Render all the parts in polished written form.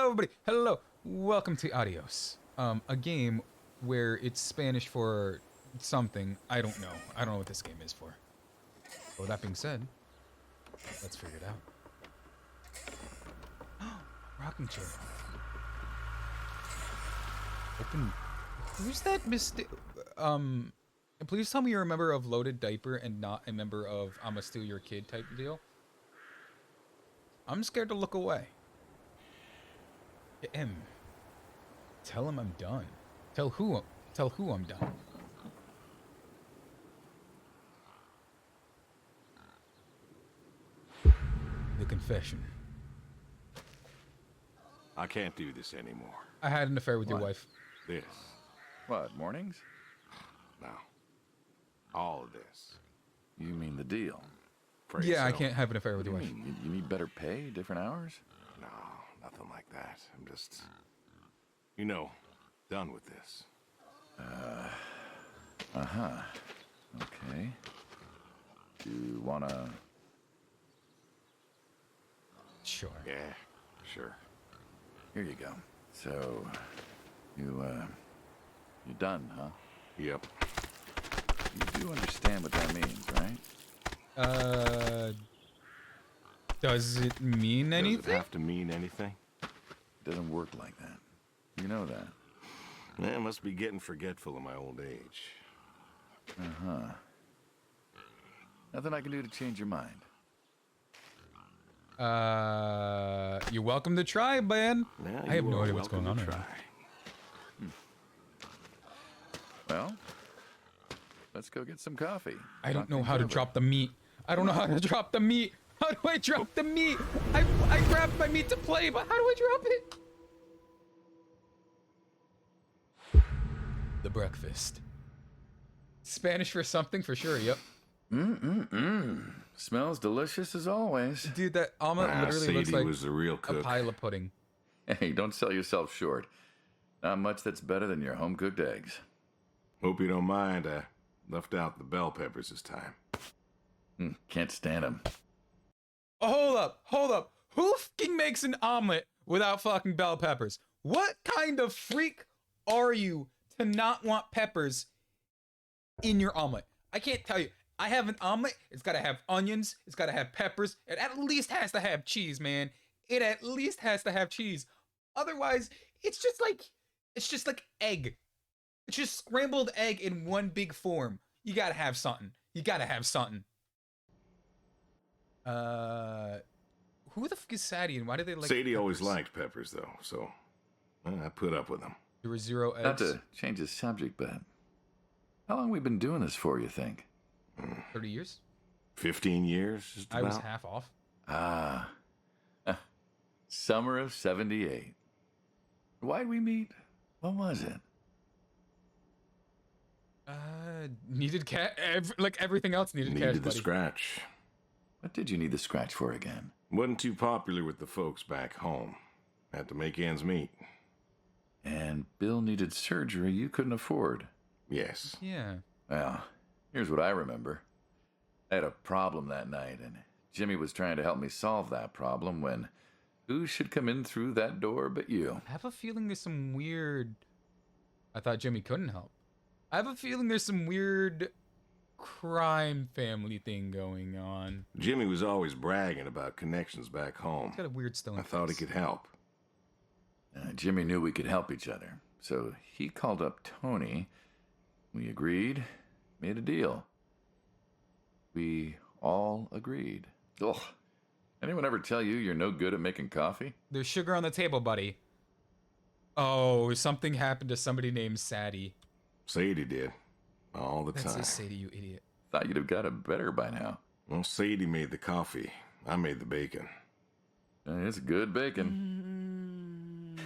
everybody. Hello. Welcome to ADIOS. A game where it's Spanish for something. I don't know. I don't know what this game is for. But with that being said, let's figure it out. Rocking chair. Open. Who's that please tell me you're a member of Loaded Diaper and not a member of I'ma Steal Your Kid type deal. I'm scared to look away. M. Tell him I'm done. Tell who I'm done. The confession. I can't do this anymore. I had an affair with your wife. This. What, mornings? No. All of this. You mean the deal? Phrase Yeah, I so. can't have an affair with your What do wife. you mean? You need better pay, different hours? No, nothing like that. I'm just, you know, done with this. Okay. Do you wanna... Sure. Yeah, sure. Here you go. So, you're done, huh? Yep. You do understand what that means, right? Does it mean anything? Does it have to mean anything? It doesn't work like that. You know that. I must be getting forgetful in my old age. Nothing I can do to change your mind. You're welcome to try, man. Yeah, I have you no are idea what's going welcome on to right try. Well, let's go get some coffee. I don't Talk know things how to over. drop the meat. I don't know how to drop the meat. How do I drop the meat? I grabbed my meat to play, but how do I drop it? The breakfast. Spanish for something for sure, yep. Smells delicious as always. Dude, that omelet literally looks Sadie like was the real a cook. pile of pudding. Hey, don't sell yourself short. Not much that's better than your home-cooked eggs. Hope you don't mind. I left out the bell peppers this time. Can't stand them. Oh, hold up. Who fucking makes an omelet without fucking bell peppers? What kind of freak are you to not want peppers in your omelet? I can't tell you. I have an omelet. It's got to have onions. It's got to have peppers. It at least has to have cheese, man. It at least has to have cheese. Otherwise, it's just like egg. It's just scrambled egg in one big form. You got to have something. You got to have something. Who the fuck is Sadie and why do they like Sadie always peppers? liked peppers, though, so I put up with them. There were 0 eggs. Not to change the subject, but how long we been doing this for, you think? 30 years? 15 years, just I about. was half off. Summer of 78. Why'd we meet? What was it? Needed like everything else needed cash, Needed the buddy. scratch. What did you need the scratch for again? Wasn't too popular with the folks back home. Had to make ends meet. And Bill needed surgery you couldn't afford. Yes. Yeah. Well, here's what I remember. I had a problem that night, and Jimmy was trying to help me solve that problem when who should come in through that door but you? I have a feeling there's some weird... I thought Jimmy couldn't help. I have a feeling there's some weird crime family thing going on. Jimmy was always bragging about connections back home. He's got a weird stone I thought he face. could help. Jimmy knew we could help each other, so he called up Tony. We agreed, made a deal. We all agreed. Ugh. Anyone ever tell you you're no good at making coffee? There's sugar on the table, buddy. Oh, something happened to somebody named Sadie. Sadie did. All the That's time. a Sadie, you idiot. Thought you'd have got it better by now. Well, Sadie made the coffee. I made the bacon. It's good bacon.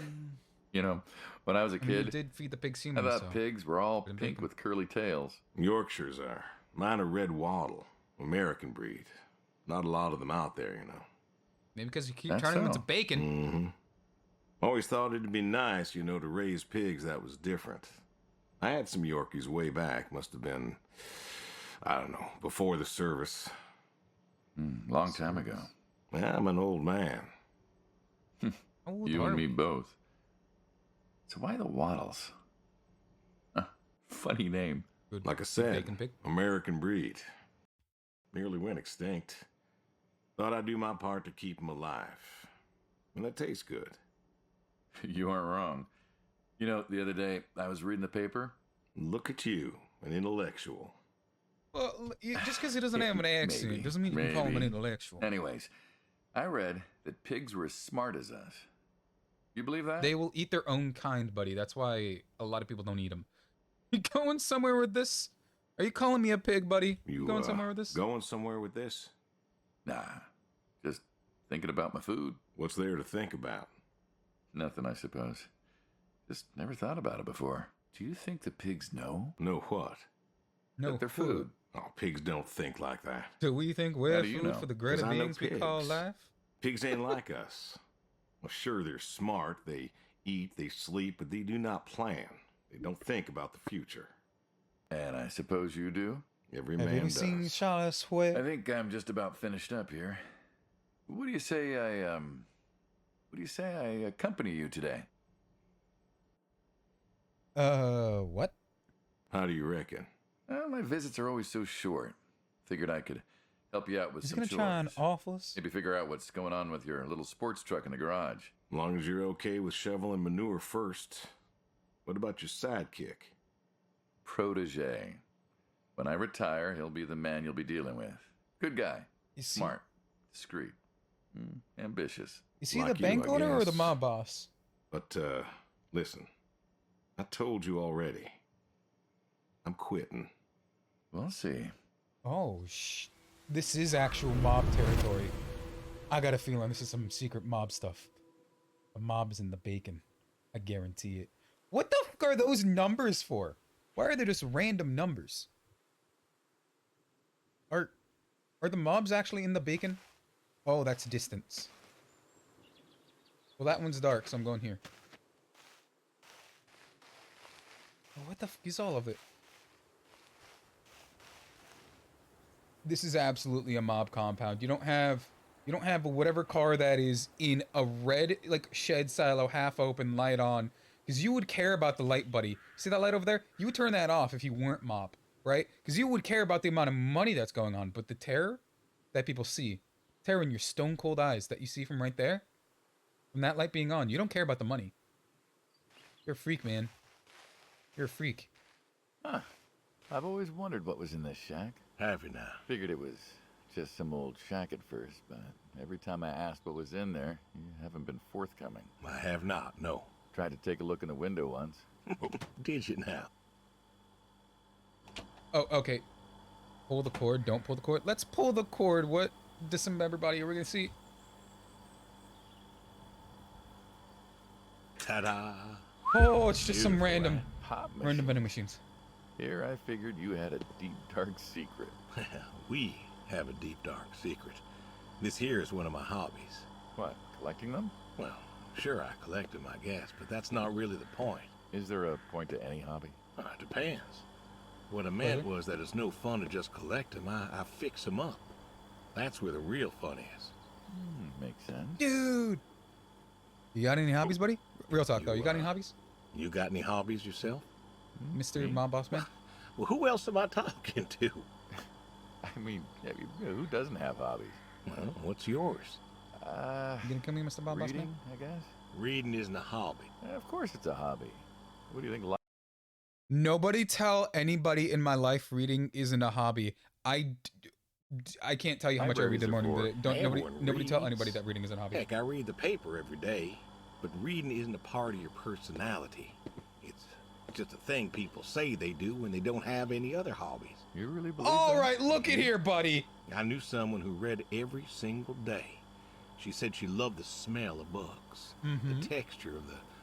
You know, when I was a I mean, you kid, did feed the pigs I human, thought so... pigs were all Been pink bacon. with curly tails. Yorkshires are. Mine are red wattle. American breed. Not a lot of them out there, you know. Maybe because you keep That's turning them into so. bacon. Mm-hmm. Always thought it'd be nice, you know, to raise pigs that was different. I had some Yorkies way back. Must have been, I don't know, before the service. Long time ago. I'm an old man. Oh, You and me both. So why the Waddles? Huh, funny name. Good. Like I Good said, bacon pig. American breed. Nearly went extinct. Thought I'd do my part to keep them alive. And that tastes good. You aren't wrong. You know, the other day I was reading the paper. Look at you, an intellectual. Well, just because he doesn't have an accent Maybe, doesn't mean you can call him an intellectual. Anyways, I read that pigs were as smart as us. You believe that? They will eat their own kind, buddy. That's why a lot of people don't eat them. You going somewhere with this? Are you calling me a pig, buddy? You going somewhere with this? Going somewhere with this? Nah, just thinking about my food. What's there to think about? Nothing, I suppose. Just never thought about it before. Do you think the pigs know? Know what? No, That they're food. Oh, pigs don't think like that. Do we think we're How do you food know? for the greater 'Cause I know beings we call pigs. life? Pigs ain't like us. Well, sure, they're smart. They eat, they sleep, but they do not plan. They don't think about the future. And I suppose you do? Every Have man you seen does. Charlotte I Sweat? think I'm just about finished up here. What do you say I accompany you today? What? How do you reckon? Well, my visits are always so short. Figured I could help you out with Is he some gonna chores. try and off us? Maybe figure out what's going on with your little sports truck in the garage. As long as you're okay with shoveling manure first. What about your sidekick? Protege. When I retire, he'll be the man you'll be dealing with. Good guy. Is he- Smart. Discreet. Ambitious. Is he Like the you, bank I owner or the guess. mob boss? But, listen. I told you already. I'm quitting. We'll see. Oh, this is actual mob territory. I got a feeling this is some secret mob stuff. The mob is in the bacon. I guarantee it. What the fuck are those numbers for? Why are they just random numbers? Are the mobs actually in the bacon? Oh, that's distance. Well, that one's dark, so I'm going here. Oh, what the fuck is all of it? This is absolutely a mob compound. You don't have whatever car that is in a red like shed silo, half open, light on, because you would care about the light, buddy. See that light over there? You would turn that off if you weren't mob, right? Because you would care about the amount of money that's going on, but the terror that people see, terror in your stone cold eyes that you see from right there, from that light being on, you don't care about the money. You're a freak, man. You're a freak. Huh. I've always wondered what was in this shack. Have you now? Figured it was just some old shack at first, but every time I asked what was in there, you haven't been forthcoming. I have not, no. Tried to take a look in the window once. Did you now? Oh, okay. Pull the cord. Don't pull the cord. Let's pull the cord. What dismembered body are we gonna see? Ta-da! Oh, it's just some Beautiful, random, right? Pop random machine. vending machines. Here I figured you had a deep, dark secret. We have a deep, dark secret. This here is one of my hobbies. What, collecting them? Well, sure, I collect them, I guess, but that's not really the point. Is there a point to any hobby? It depends. What I meant was that it's no fun to just collect them. I fix them up. That's where the real fun is. Makes sense. Dude! You got any hobbies, buddy? Real talk, though. You got any hobbies? You got any hobbies yourself? Mr. Mob Boss Man? Well, who else am I talking to? I mean, who doesn't have hobbies? Well, what's yours? You gonna kill me, Mr. Mob Boss Reading, Man? I guess. Reading isn't a hobby. Of course it's a hobby. What do you think? Nobody tell anybody in my life reading isn't a hobby. I can't tell you how much I read Libraries in the are morning. for Don't everyone nobody tell reads. anybody that reading isn't a hobby. Heck, I read the paper every day, but reading isn't a part of your personality. It's just a thing people say they do when they don't have any other hobbies. You really believe All that? right, look at here, buddy. I knew someone who read every single day. She said she loved the smell of books, the texture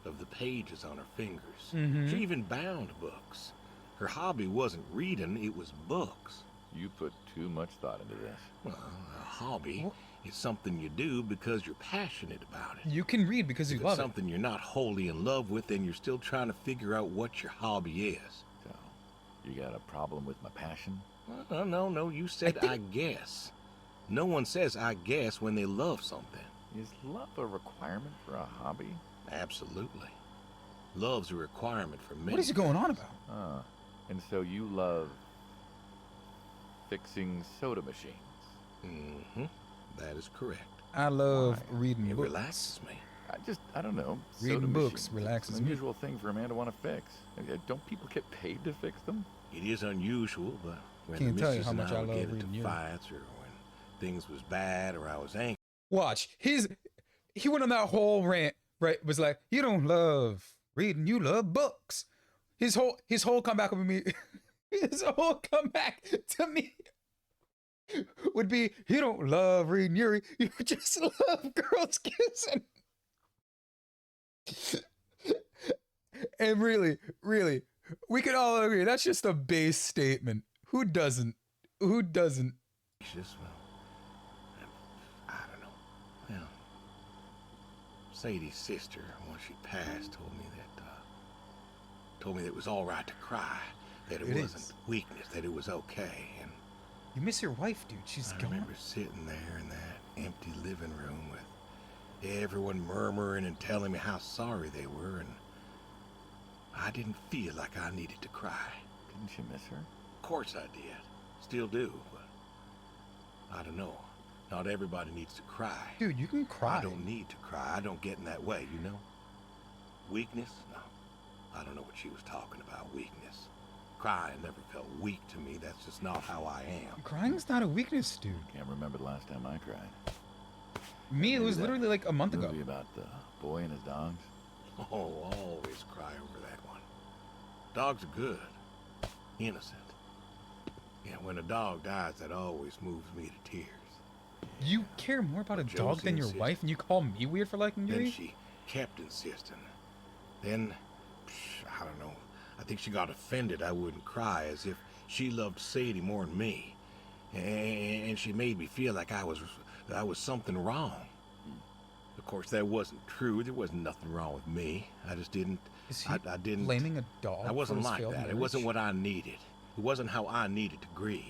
of the pages on her fingers. She even bound books. Her hobby wasn't reading, it was books. You put too much thought into this. Well, a hobby is something you do because you're passionate about it. You can read because you If it's love it. something you're not wholly in love with, then you're still trying to figure out what your hobby is. So, you got a problem with my passion? No, you said I guess. No one says I guess when they love something. Is love a requirement for a hobby? Absolutely. Love's a requirement for me. What is he going on about? And so you love fixing soda machines? Mm-hmm. That is correct. I love Why? reading It books. relaxes me. I don't know. Reading soda books machines, relaxes it's an me. unusual thing for a man to want to fix. Don't people get paid to fix them? It is unusual, but when Can't the tell you missus how and much I I would love get into reading you. fights, or when things was bad, or I was angry, Watch. He went on that whole rant, right? Was like, you don't love reading, you love books. His whole comeback with me, his whole comeback to me would be, you don't love reading Yuri, you just love girls kissing. And really, we can all agree that's just a base statement. Who doesn't? Who doesn't? well, I don't know. Well, Sadie's sister, once she passed, told me that it was all right to cry, that it wasn't weakness, that it was okay. And You miss your wife, dude. She's I gone. remember sitting there in that empty living room with everyone murmuring and telling me how sorry they were, and I didn't feel like I needed to cry. Didn't you miss her? Of course I did. Still do, but I don't know. Not everybody needs to cry. Dude, you can cry. I don't need to cry. I don't get in that way, you know? Weakness? No. I don't know what she was talking about, weakness. Crying never felt weak to me. That's just not how I am. Crying's not a weakness, dude. Can't remember the last time I cried. Me, it Maybe was that literally like a month ago. Movie about the boy and his dogs. Oh, always cry over that one. Dogs are good. Innocent. Yeah, when a dog dies, that always moves me to tears. You care more about a But dog Josie than your insisted. wife, and you call me weird for liking Then Yuri? she kept insisting. Then, I don't know. I think she got offended I wouldn't cry, as if she loved Sadie more than me. And she made me feel like I was something wrong. Of course, that wasn't true. There wasn't nothing wrong with me. I just didn't. Is he I didn't. blaming a dog I wasn't for his like failed that. marriage? It wasn't what I needed. It wasn't how I needed to grieve.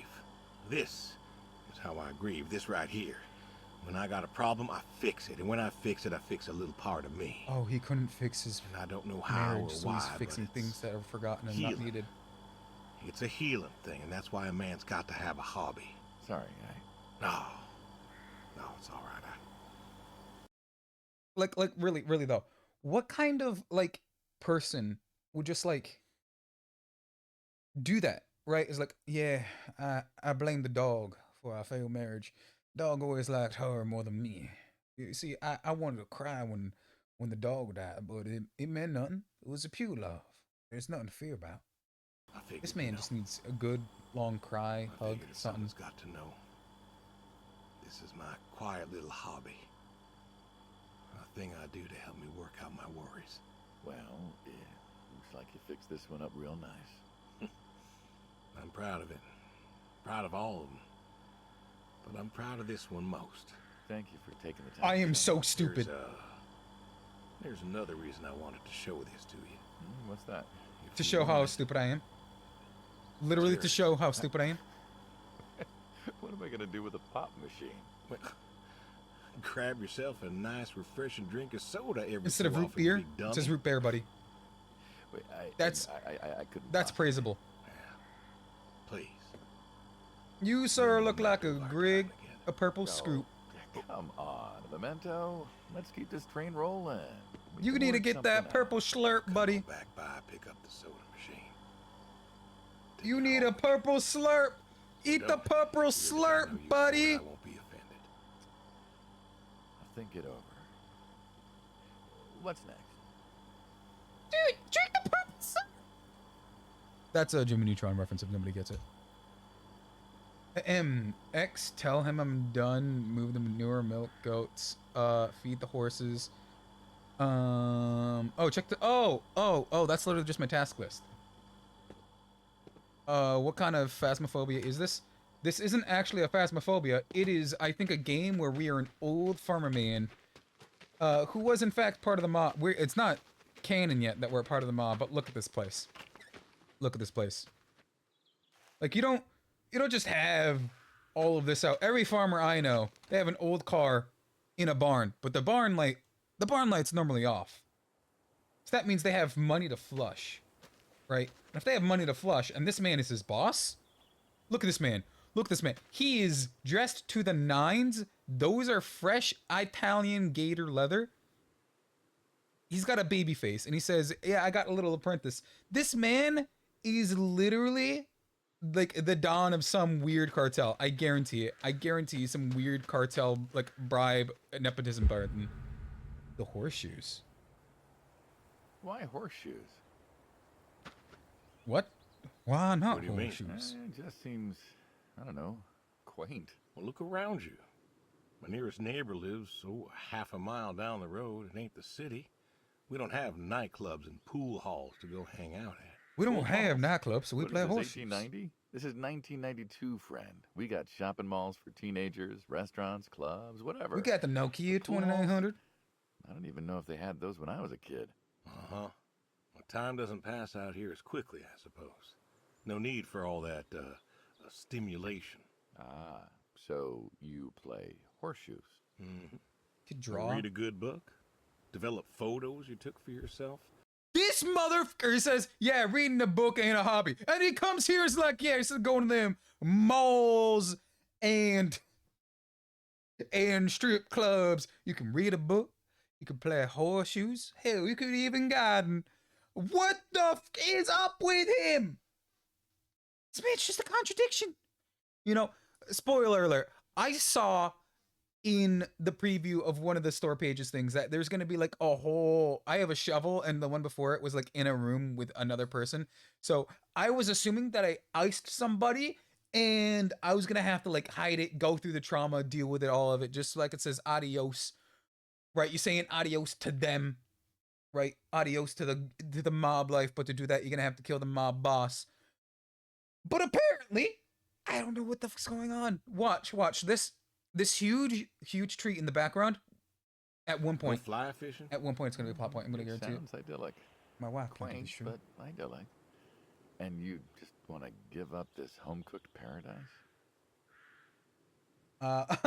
This is how I grieve. This right here. When I got a problem, I fix it. And when I fix it, I fix a little part of me. Oh, he couldn't fix his And I don't know how marriage, or so why, he's but fixing it's things that are forgotten and not healing. needed. It's a healing thing, and that's why a man's got to have a hobby. Sorry, No, it's all right. Like really though, what kind of like person would just like do that? Right? It's like, yeah, I blame the dog for our failed marriage. Dog always liked her more than me. You see, I wanted to cry when the dog died, but it meant nothing. It was a pure love. There's nothing to fear about. I figured, This man just needs a good long cry, I hug, figured something. someone's got to know. This is my quiet little hobby. A thing I do to help me work out my worries. Well, yeah, looks like you fixed this one up real nice. I'm proud of it. Proud of all of them. But I'm proud of this one most. Thank you for taking the time. I am to show so me. stupid. There's another reason I wanted to show this to you. What's that? If To you show how wanted- stupid I am. Literally to show how stupid I am. What am I gonna do with a pop machine? Well, grab yourself a nice, refreshing drink of soda every Instead so of root often, beer, big dummy. it says root beer, buddy. Wait, That's- I couldn't. That's possibly- praisable. Please. You, sir, look like a Memento of our Grig, time together. a purple No. screw. Come on, Memento. Let's keep this train rolling. We You can need to work get that something purple out. slurp, Come buddy. on back by, pick up the soda machine. Take You it need a home. purple slurp. Eat the Don't. purple Here's a know slurp, you for it, buddy. I won't be offended. I'll think it over. What's next? Dude, drink the purple slurp. That's a Jimmy Neutron reference if nobody gets it. X, tell him I'm done. Move the manure, milk goats. Feed the horses. Oh, check the. Oh, that's literally just my task list. What kind of phasmophobia is this? This isn't actually a phasmophobia. It is, I think, a game where we are an old farmer man, who was in fact part of the mob. It's not canon yet that we're a part of the mob, but look at this place. Look at this place. Like, you don't just have all of this out. Every farmer I know, they have an old car in a barn, but the barn light's normally off. So that means they have money to flush, right? And if they have money to flush, and this man is his boss, look at this man. Look at this man. He is dressed to the nines. Those are fresh Italian gator leather. He's got a baby face, and he says, yeah, I got a little apprentice. This man is literally like the Don of some weird cartel. I guarantee it. I guarantee some weird cartel, like, bribe, nepotism burden. The horseshoes. Why horseshoes? What? Why not What do you mean? horseshoes? It just seems, I don't know, quaint. Well, look around you. My nearest neighbor lives, half a mile down the road. It ain't the city. We don't have nightclubs and pool halls to go hang out at. We don't have nightclubs, so we What play is this, horseshoes. 1890? This is 1992, friend. We got shopping malls for teenagers, restaurants, clubs, whatever. We got the Nokia 2900. I don't even know if they had those when I was a kid. Uh-huh. Well, time doesn't pass out here as quickly, I suppose. No need for all that, stimulation. Ah, so you play horseshoes. Mm-hmm. Could draw. Read a good book? Develop photos you took for yourself? This motherfucker says, yeah, reading a book ain't a hobby. And he comes here, it's like, yeah, he's going to them malls and strip clubs. You can read a book. You can play horseshoes. Hell, you could even garden. What the f is up with him? This man's just a contradiction. You know, spoiler alert. I saw in the preview of one of the store pages things that there's going to be like a whole, I have a shovel and the one before it was like in a room with another person. So I was assuming that I iced somebody and I was going to have to like hide it, go through the trauma, deal with it, all of it. Just like it says adios, right? You're saying adios to them, right? Adios to the mob life. But to do that, you're going to have to kill the mob boss. But apparently, I don't know what the fuck's going on. Watch this huge tree in the background. At one point, Fly fishing? at one point, it's gonna be a plot point. I'm gonna guarantee it. Sounds idyllic. My wife planted Quaint, this tree. but idyllic. And you just want to give up this home-cooked paradise? I'm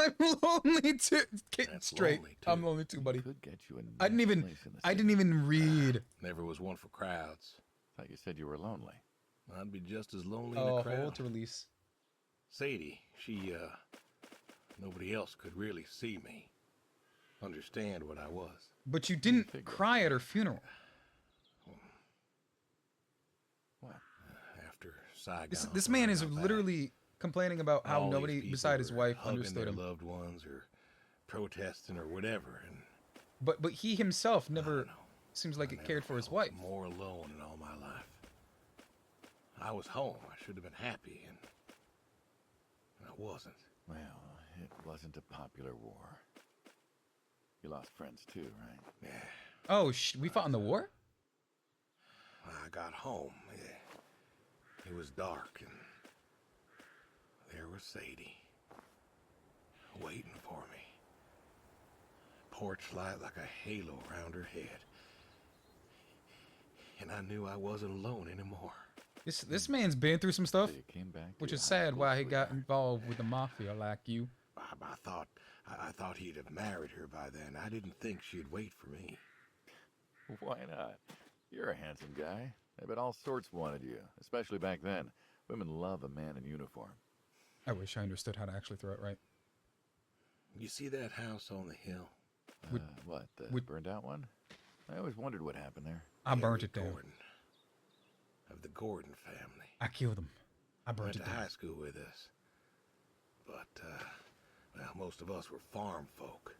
lonely too. Get That's straight. lonely, too. I'm lonely too, buddy. Could get you a I didn't nice even. place in the I city. didn't even read. Never was one for crowds. Thought you said you were lonely. I'd be just as lonely in Oh, a crowd. hold to release. Sadie, she, nobody else could really see me. Understand what I was. But you didn't Figure. cry at her funeral. What? After Saigon. This man is got back, literally complaining about how all these nobody people beside his were wife hugging understood their him. loved ones or protesting or whatever, and But he himself I never don't know. seems like I it never cared for his felt wife. more alone in all my life. I was home. I should have been happy, and I wasn't. Well, it wasn't a popular war. You lost friends too, right? Yeah. Oh, we fought in the war? I got home. Yeah. It was dark, and there was Sadie waiting for me. Porch light like a halo around her head. And I knew I wasn't alone anymore. This man's been through some stuff, So you came back to which your is high sad school why he got sweetheart. involved with the mafia like you. I thought he'd have married her by then. I didn't think she'd wait for me. Why not? You're a handsome guy. I bet all sorts wanted you, especially back then. Women love a man in uniform. I wish I understood how to actually throw it right. You see that house on the hill? What, the would- burned out one? I always wondered what happened there. I burnt Harry it down. Gordon, of the Gordon family. I killed him. I burnt Went it to high down. school with us. But, well, most of us were farm folk.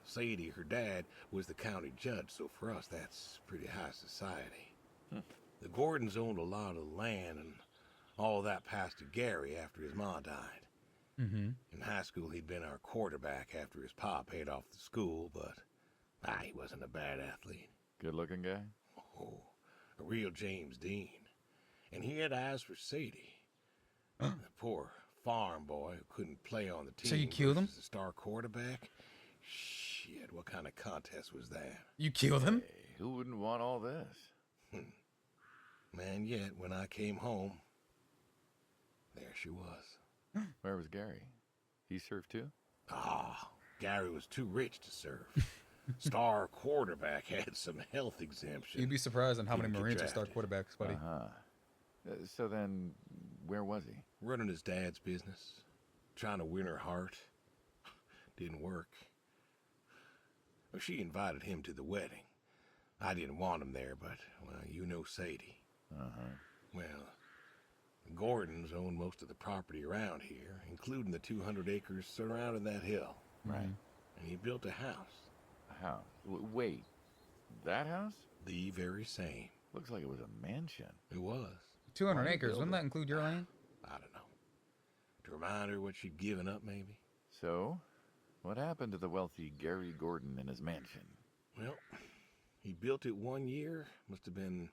Sadie, her dad, was the county judge, so for us that's pretty high society. The Gordons owned a lot of land, and all that passed to Gary after his ma died. Mm-hmm. In high school, he'd been our quarterback after his pa paid off the school, but he wasn't a bad athlete. Good looking guy? Oh, a real James Dean. And he had eyes for Sadie. The poor farm boy who couldn't play on the team. So you killed him? versus the star quarterback? Shit, what kind of contest was that? You killed him? Hey, who wouldn't want all this? Man, yet when I came home, there she was. Where was Gary? He served too? Ah, Gary was too rich to serve. Star quarterback had some health exemption. You'd be surprised on how many Didn't get Marines are star drafted. quarterbacks, buddy. So then, where was he? Running his dad's business. Trying to win her heart. Didn't work. Well, she invited him to the wedding. I didn't want him there, but, well, you know Sadie. Well, the Gordons own most of the property around here, including the 200 acres surrounding that hill. Right. And he built a house. A house? Wait, that house? The very same. Looks like it was a mansion. It was. 200 Why acres. build Wouldn't it? that include your land? I don't know. To remind her what she'd given up, maybe? So, what happened to the wealthy Gary Gordon in his mansion? Well, he built it 1 year. Must have been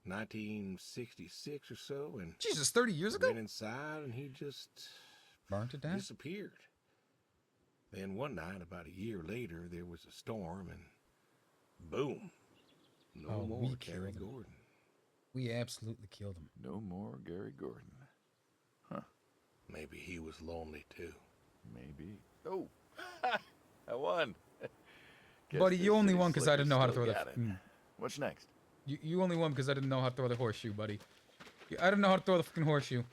1966 or so, and Jesus, 30 years ago? went inside and he just Burnt it down? disappeared. Then one night, about a year later, there was a storm and boom. No Oh, more we Gary killed him. Gordon. We absolutely killed him. No more Gary Gordon. Maybe he was lonely too. Maybe. Oh, I won. Guess Buddy, this you only city won because I didn't know how to slicker throw the... still got it. What's next? You only won because I didn't know how to throw the horseshoe, buddy. I didn't know how to throw the fucking horseshoe.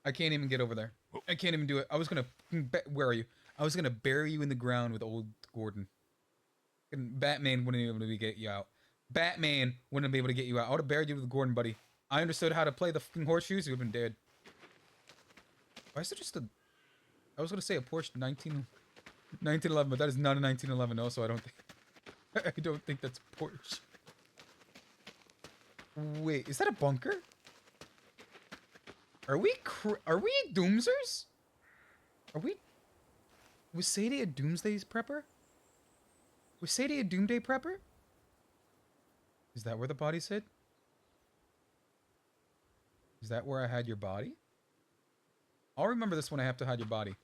I can't even get over there. I can't even do it. I was gonna... Where are you? I was gonna bury you in the ground with old Gordon. And Batman wouldn't be able to get you out. Batman wouldn't be able to get you out. I would have buried you with Gordon, buddy. I understood how to play the fucking horseshoes. You would have been dead. Why is it just a... I was gonna say a Porsche 1911, but that is not a 1911. Also, I don't think... I don't think that's Porsche. Wait, is that a bunker? Are we doomsers? Are we... Was Sadie a doomsday prepper? Was Sadie a doomsday prepper? Is that where the body's hid? Is that where I had your body? I'll remember this when I have to hide your body.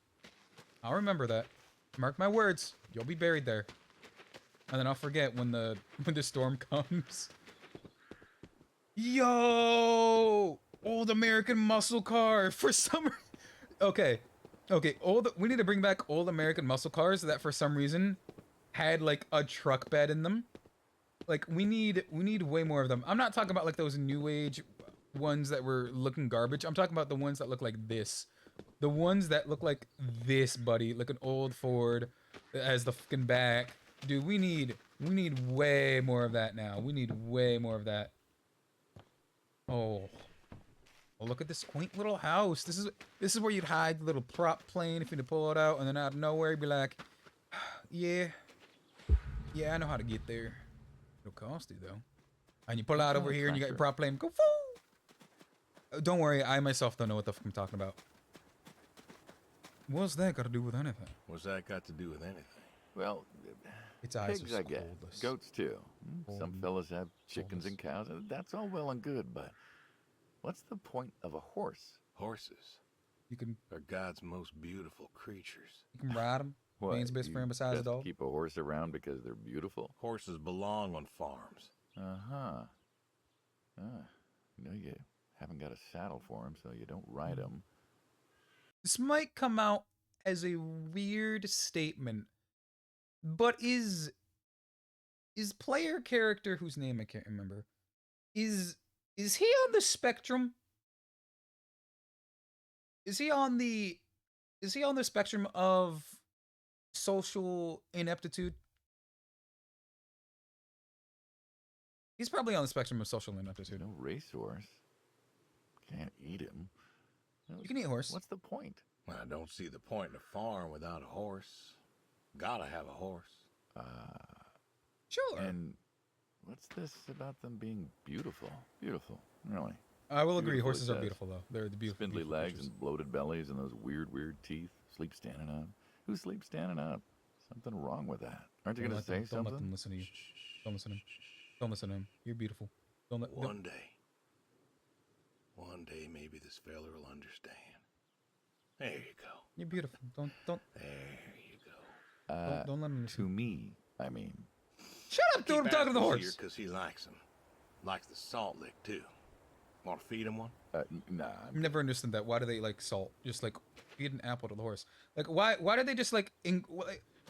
I'll remember that. Mark my words. You'll be buried there. And then I'll forget when the storm comes. Yo! Old American muscle car for some... Okay. We need to bring back old American muscle cars that for some reason had like a truck bed in them. Like we need way more of them. I'm not talking about like those new age ones that were looking garbage. I'm talking about the ones that look like this. The ones that look like this, buddy. Like an old Ford that has the fucking back. Dude, we need way more of that now. We need way more of that. Oh. Well, look at this quaint little house. This is where you'd hide the little prop plane if you had to pull it out, and then out of nowhere you'd be like, yeah, I know how to get there. It'll cost you though. And you pull out over here and you got your prop plane. Go foo! Don't worry, I myself don't know what the fuck I'm talking about. What's that got to do with anything? What's that got to do with anything? Well, Its eyes pigs, are I guess. soulless. Goats, too. Some fellas have chickens and cows, and that's all well and good, but what's the point of a horse? Horses You can are God's most beautiful creatures. ride them. What, Man's best you friend besides the just dog. keep a horse around because they're beautiful? Horses belong on farms. Uh-huh. You haven't got a saddle for them, so you don't ride them. This might come out as a weird statement, but is player character whose name I can't remember, is he on the spectrum? Is he on the spectrum of social ineptitude? He's probably on the spectrum of social ineptitude. No racehorse. Can't eat him. You can eat a horse. What's the point? I don't see the point in a farm without a horse. Gotta have a horse. Sure. And what's this about them being beautiful? Beautiful, really. I will agree. Beautiful, Horses it are says. beautiful, though. They're the beautiful. Spindly beautiful legs creatures. and bloated bellies and those weird teeth. Sleep standing up. Who sleeps standing up? Something wrong with that. Aren't you Don't going to let say them, something? Don't let them listen to you. Don't listen to him. Don't listen to him. You're beautiful. Don't let. One day maybe this fella will understand. There you go. You're beautiful. Don't. There you go. Don't let him listen. To me, I mean. Shut up, dude! I'm talking to the horse. Because he likes him. Likes the salt lick too. Want to feed him one? Nah. I've never understood that. Why do they like salt? Just like feed an apple to the horse. Like why do they just like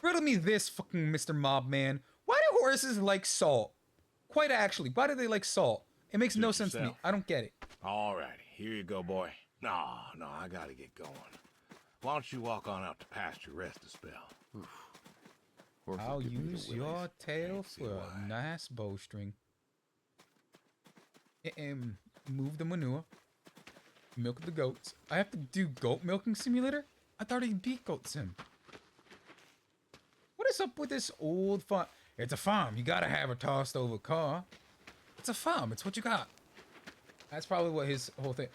riddle me this, fucking Mr. Mob Man. Why do horses like salt? Quite actually, why do they like salt? It makes no Suit sense to me. yourself. I don't get it. All righty, here you go, boy. No, I gotta get going. Why don't you walk on out to pasture, rest a spell? Horses I'll give me the use willies. your tail Can't see for a why. nice bowstring. And move the manure. Milk the goats. I have to do goat milking simulator? I thought he beat goat sim. What is up with this old farm? It's a farm. You gotta have a tossed over car. It's a farm. It's what you got. That's probably what his whole thing.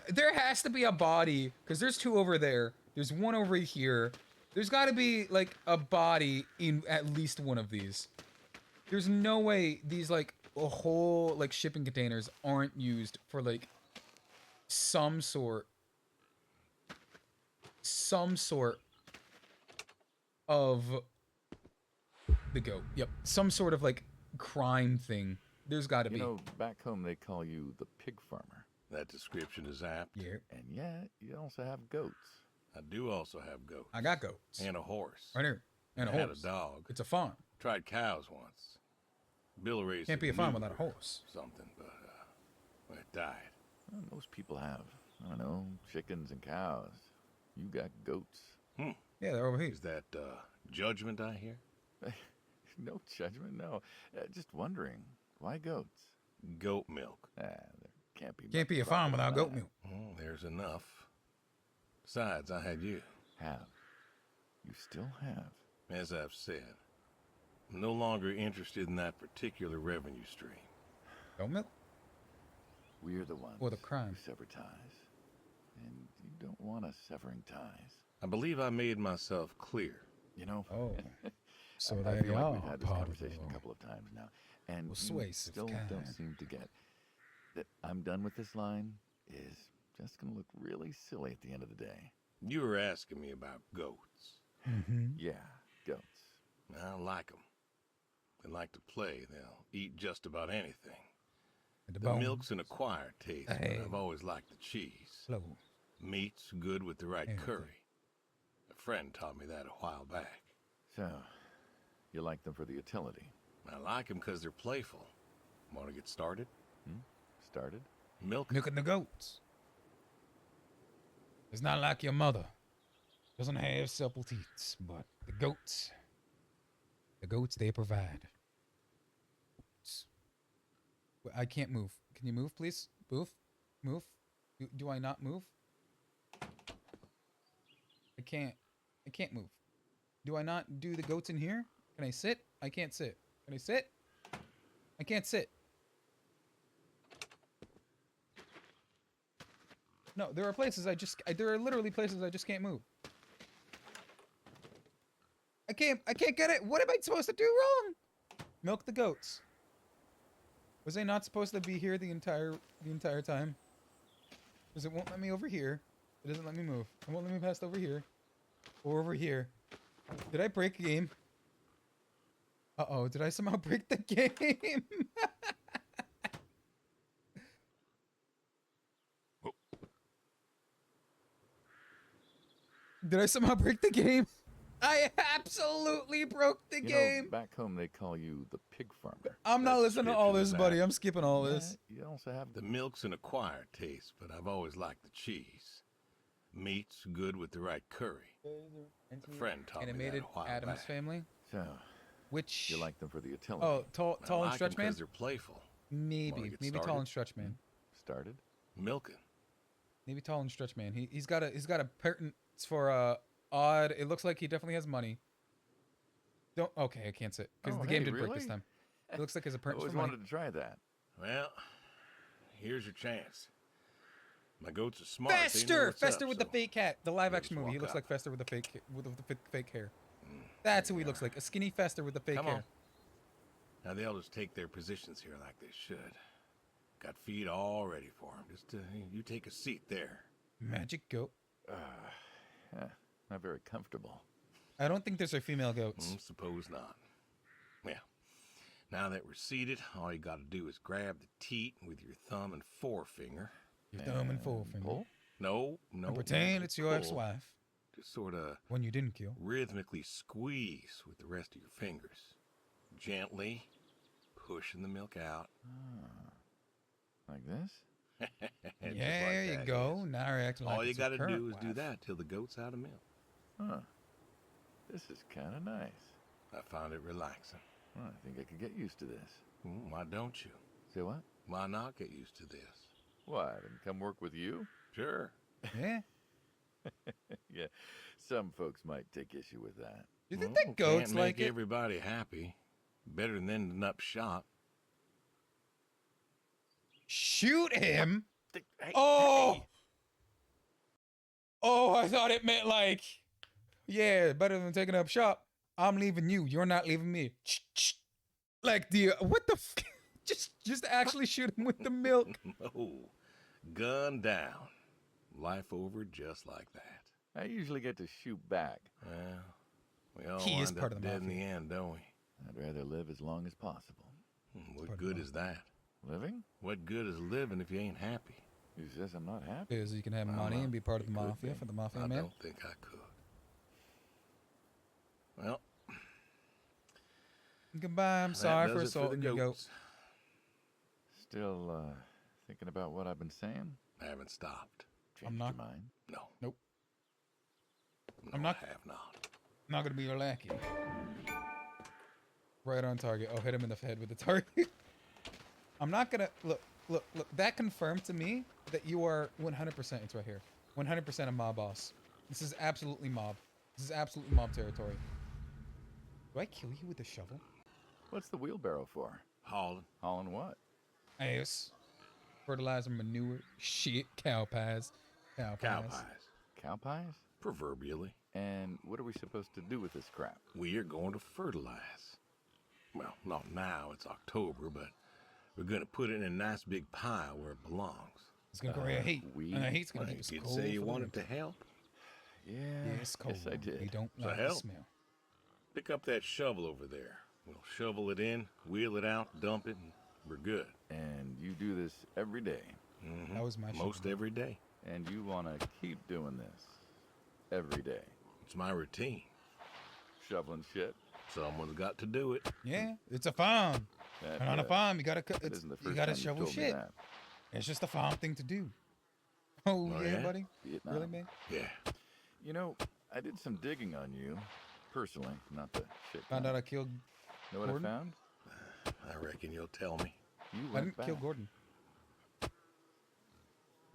There has to be a body, because there's two over there. There's one over here. There's got to be like a body in at least one of these. There's no way these like a whole like shipping containers aren't used for like some sort of the goat. Yep, some sort of like crime thing. There's got to be. You know, back home they call you the pig farmer. That description is apt. Yeah, And yet, you also have goats. I do also have goats. I got goats And a horse. right here, and a I had horse. a dog. It's a farm. Tried cows once. Bill raised Can't be a farm without a manure horse. Something, but well, it died. Well, most people have, I don't know, chickens and cows. You got goats. Yeah, they're over here. Is that judgment I hear? No judgment, no. Just wondering, why goats? Goat milk. There can't be. Can't much be a farm profit without in goat that. milk. Oh, there's enough. Besides, I had you. Have. You still have. As I've said, I'm no longer interested in that particular revenue stream. Goat milk? We're the ones Or the crime. who sever ties. And you don't want us severing ties. I believe I made myself clear. You know, Oh. So I there feel you like are, we've had this part of conversation the a couple of times now, and you persuasive still don't kind. seem to get that I'm done with this line is just going to look really silly at the end of the day. You were asking me about goats. Mm-hmm. Yeah, goats. I like them. They like to play. They'll eat just about anything. The The milk's an acquired taste, but Hey. I've always liked the cheese. Slow. Meat's good with the right Everything. curry. A friend taught me that a while back. So, you like them for the utility. I like them because they're playful. Want to get started? Started? Milk. Milking the goats. It's not like your mother. Doesn't have supple teats, but the goats, they provide. Goats. Wait, I can't move. Can you move, please? Move. Move. Do I not move? I can't move. Do I not do the goats in here? Can I sit? I can't sit. Can I sit? I can't sit. No, there are places there are literally places I just can't move. I can't get it. What am I supposed to do wrong? Milk the goats. Was I not supposed to be here the entire time? Because it won't let me over here. It doesn't let me move. It won't let me pass over here. Or over here. Did I break the game? Uh-oh, did I somehow break the game? Did I somehow break the game? I absolutely broke the You game. know, back home they call you the pig farmer. I'm not That listening to all description this, is buddy. apt. I'm skipping all this. Yeah, you also have The milk's an acquired taste, but I've always liked the cheese. Meat's good with the right curry. A friend taught me that Animated a while Addams back. Family. So, Which you like them for the utility. Oh, tall I and like 'em stretch man. 'cause they're playful. Wanna Maybe get tall started? and stretch man. Started? Milking. Maybe tall and stretch man. He's got a patent for odd. It looks like he definitely has money. Don't. Okay, I can't sit because Oh, the game hey, did break this really? time. It looks like it's a I pertinence always for money. wanted to try that. Well, here's your chance. My goats are smart. They know Fester, what's Fester up, with the so fake hat, the live they'll action just movie. He walk looks up. like Fester with the fake hair. That's who he looks like. A skinny Fester with the fake Come hair. on. Now they'll just take their positions here like they should. Got feed all ready for them. Just you take a seat there. Magic goat. Not very comfortable. I don't think there's a female goats. Suppose not. Yeah. Now that we're seated, all you gotta do is grab the teat with your thumb and forefinger. Your thumb and forefinger. Pull? No. And pretend it's your pull. ex-wife. Just sort of When you didn't kill. rhythmically squeeze with the rest of your fingers. Gently pushing the milk out. Like this? And just Yeah, like there you that go. is. Now you're acting like All you it's your gotta current do is do wife. that till the goat's out of milk. Huh. This is kind of nice. I found it relaxing. Well, I think I could get used to this. Why don't you? Say what? Why not get used to this? What? And come work with you? Sure. Yeah. Yeah, some folks might take issue with that. You think Well, that goats can't like make it? everybody happy. Better than ending up shot. Shoot him? Hey, Oh! hey. Oh, I thought it meant like, yeah, better than taking up shop. I'm leaving you. You're not leaving me. Like the what the? Just actually shoot him with the milk. No. Gun down. Life over just like that. I usually get to shoot back. Well, we all He is wind part up of the dead in mafia. the end, don't we? I'd rather live as long as possible. What part of good the is that? Living? What good is living if you ain't happy? Who says I'm not happy? Because you can have Well, money and be part of the you could mafia be. for the mafia I man. don't think I could. Well, Goodbye. I'm that sorry for does it assaulting the your goat. goats. Still thinking about what I've been saying? I haven't stopped. Changed not. your mind? No. Nope. No, I'm not- I have not. I'm not gonna be your lackey. Right on target. Oh, hit him in the head with the target. I'm not gonna look. That confirmed to me that you are 100%. It's right here. 100% a mob boss. This is absolutely mob. This is absolutely mob territory. Do I kill you with the shovel? What's the wheelbarrow for? Hauling. Hauling what? Ass. Fertilizer, manure, shit, cow pies. Cow Cow pies. pies. Cow pies? Proverbially. And what are we supposed to do with this crap? We are going to fertilize. Well, not now, it's October, but we're going to put it in a nice big pile where it belongs. It's gonna create heat. we- And the heat's gonna Well, keep us you could cold. say you for the wanted winter. to help. Yeah, Yeah, it's cold. yes I did. We don't So like the help. smell. Pick up that shovel over there. We'll shovel it in, wheel it out, dump it, and we're good. And you do this every day. Mhm. That was my Most shovel. every day. And you want to keep doing this every day. It's my routine. Shoveling shit. Someone's got to do it. Yeah, it's a farm. That, And on a farm, you gotta cut. that It's, isn't the you first gotta time you've shovel told me shit. that. It's just a farm thing to do. Oh, Oh, yeah, yeah? buddy. Vietnam. Really, man? Yeah. You know, I did some digging on you, personally, not the shit. Found kind. out I killed. Know what Gordon? I found? I reckon you'll tell me. You I went didn't back. kill Gordon.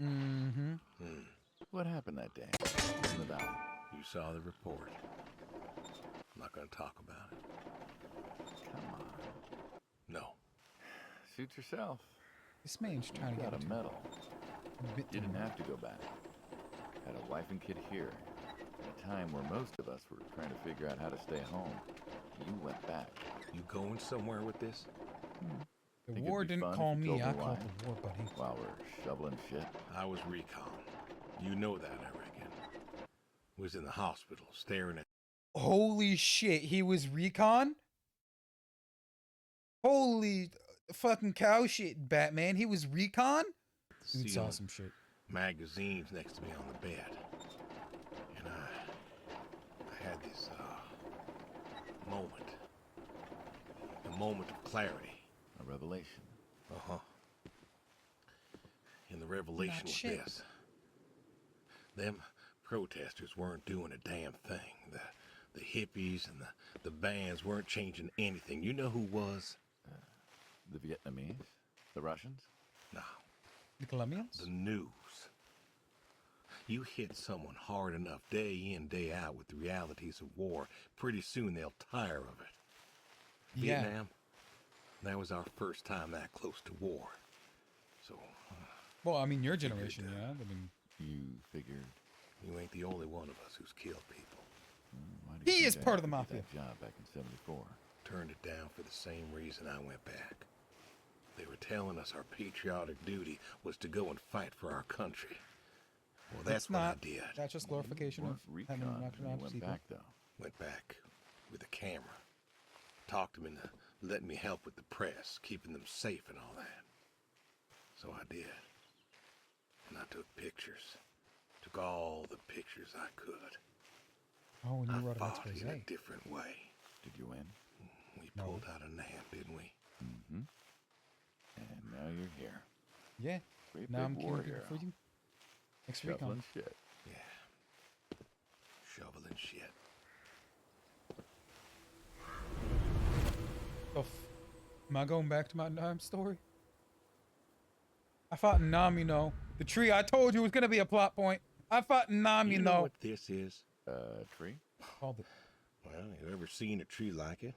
Mm-hmm. What happened that day in the valley? You saw the report. I'm not going to talk about it. Come on, No. suit yourself. This man's trying to You get got a into medal. a bit You too didn't much. have to go back. Had a wife and kid here. At a time where most of us were trying to figure out how to stay home. You went back. You going somewhere with this? The Think war it'd be didn't fun call if you me. told I me called why? the war, buddy. While we're shoveling shit. I was recon. You know that, I reckon. Was in the hospital staring at Holy shit, he was recon? Holy fucking cow shit, Batman. He was recon? the Dude saw ceiling, some shit. magazines next to me on the bed. And I had this moment. A moment of clarity. A revelation. Uh-huh. And the revelation Not was shit. this. Them protesters weren't doing a damn thing. The hippies and the bands weren't changing anything. You know who was? The Vietnamese? The Russians? No, The Colombians? the news. You hit someone hard enough day in, day out with the realities of war, pretty soon they'll tire of it. Yeah. Vietnam, that was our first time that close to war. So, Well, I mean, your generation, yeah. I mean, You figured. you ain't the only one of us who's killed people. Why do you He think is I part of the had to get mafia. That job back in '74. Turned it down for the same reason I went back. They were telling us our patriotic duty was to go and fight for our country. Well, that's what I not. did. That's just glorification You of weren't having recon knocked when you out went people. back, though. Went back with a camera. Talked them into letting me help with the press, keeping them safe and all that. So I did. And I took pictures. Took all the pictures I could. Oh, and you I wrote an fought in a expose. different way. Did you win? We No. pulled out a nap, didn't we? Mm-hmm. And now you're here. Yeah. Great Now I'm big killing war people hero. for you. Next week, Shoveling shit. Yeah. Shoveling shit. Am I going back to my Nam story? I fought Nam, you know. The tree I told you was gonna be a plot point. I fought Nam, You you know know. what this is? Tree? Called it. Well, you ever seen a tree like it?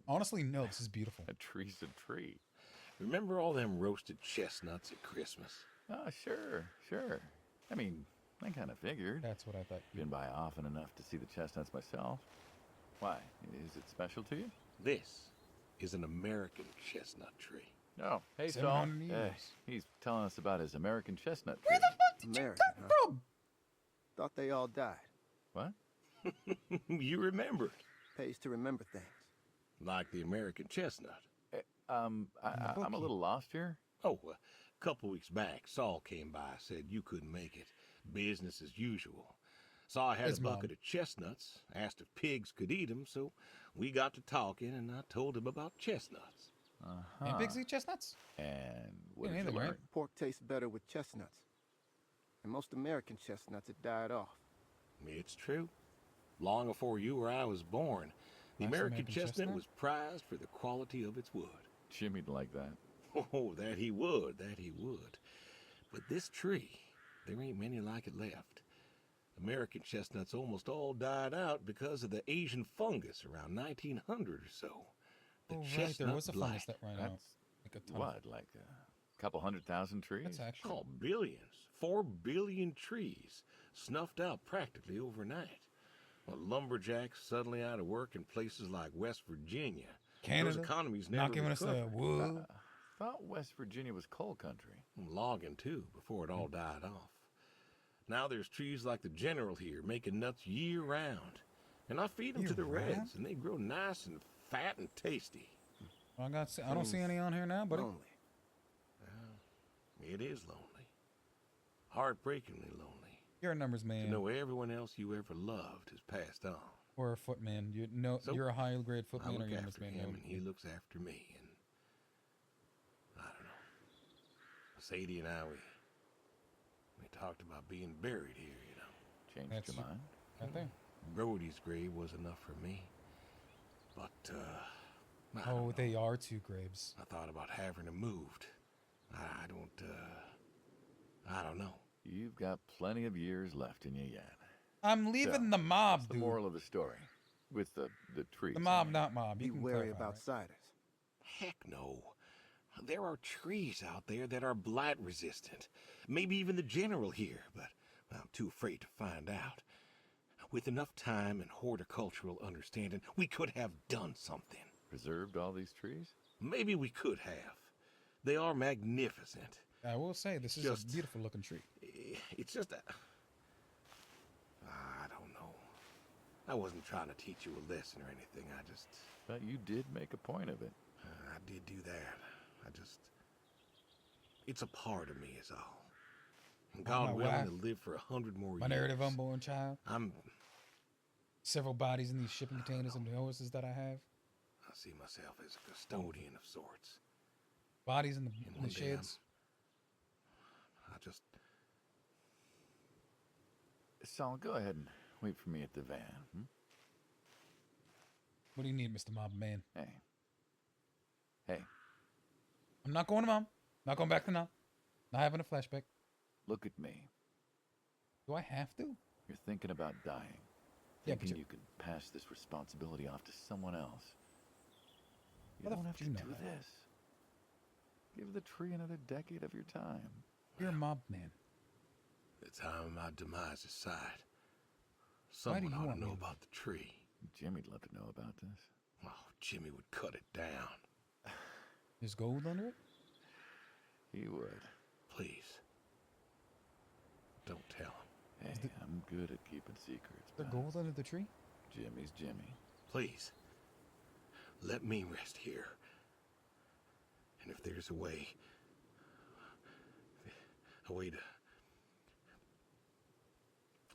Honestly, no, this is beautiful. A tree's a tree. Remember all them roasted chestnuts at Christmas? Oh, sure. I mean, I kind of figured. That's what I thought. Been by often enough to see the chestnuts myself. Why? Is it special to you? This is an American chestnut tree. No. Hey, Saul. 700 years. He's telling us about his American chestnut tree. Where the fuck did American, you come huh? from? Thought they all died. What? You remembered. Pays to remember things. Like the American chestnut. I'm a little lost here. Oh, a couple weeks back, Saul came by, said you couldn't make it. Business as usual. Saw I had His a bucket of chestnuts, asked if pigs could eat them, so we got to talking, and I told him about chestnuts. And pigs eat chestnuts? And what Yeah, did you neither, right? learn? Pork tastes better with chestnuts. And most American chestnuts had died off. It's true. Long before you or I was born, the Nice American chestnut chestnut? was prized for the quality of its wood. Jimmy'd like that. Oh, that he would. But this tree, there ain't many like it left. American chestnuts almost all died out because of the Asian fungus around 1900 or so. The Oh, right. chestnut There was a fungus blight. that ran out. That's Like a ton. what, like a couple 100,000 trees? That's actually. Oh, billions. 4 billion trees snuffed out practically overnight. Well, lumberjacks suddenly out of work in places like West Virginia. Canada. Those economies never Not giving us recovered. a wood. Thought West Virginia was coal country. Logging too, before it all died off. Now there's trees like the General here making nuts year round. And I feed them to the Year-round? reds, and they grow nice and fat and tasty. I don't see any on here now, buddy. Lonely. It is lonely. Heartbreakingly lonely. You're a numbers man. To know everyone else you ever loved has passed on. Or a footman. So, You're a high grade I footman or look you're a numbers after man. him, no. and he looks after me, and I don't know. Sadie and I, we talked about being buried here, you know. Changed That's your mind? Right there. Brody's grave was enough for me, but I don't Oh, know. they are two graves. I thought about having him moved. I don't know. You've got plenty of years left in you yet. I'm leaving So, the mob, What's the dude. moral of the story? With the trees. The I mob, mean. not mob. You Be can wary clarify, of right? outsiders. Heck no. There are trees out there that are blight resistant. Maybe even the General here, but I'm too afraid to find out. With enough time and horticultural understanding, we could have done something. Preserved all these trees? Maybe we could have. They are magnificent. I will say, this is Just- a beautiful looking tree. It's just a... I don't know. I wasn't trying to teach you a lesson or anything. But you did make a point of it. I did do that. It's a part of me is all. And My God willing wife, to live for 100 more My years. narrative unborn child. I Several bodies in these shipping containers and the horses that I have. see myself as a custodian of sorts. Bodies in And the one day sheds. Saul, go ahead and wait for me at the van. Hmm? What do you need, Mr. Mob Man? Hey, I'm not going to mom. Not going back to now. Not having a flashback. look at me. Do I have to? You're thinking about dying. Yeah, but Thinking you can pass this responsibility off to someone else. You How the don't f- have to you know do that? this. Give the tree another decade of your time. You're a mob man. The time of my demise is sight. Why do Someone you ought want to know me to- about the tree. Jimmy'd love to know about this. Oh, Jimmy would cut it down. There's gold under it? He would. Please. Don't tell him. Hey, I'm good at keeping secrets. Is there but gold under the tree? Jimmy's Jimmy. Please. let me rest here. And if there's a way to...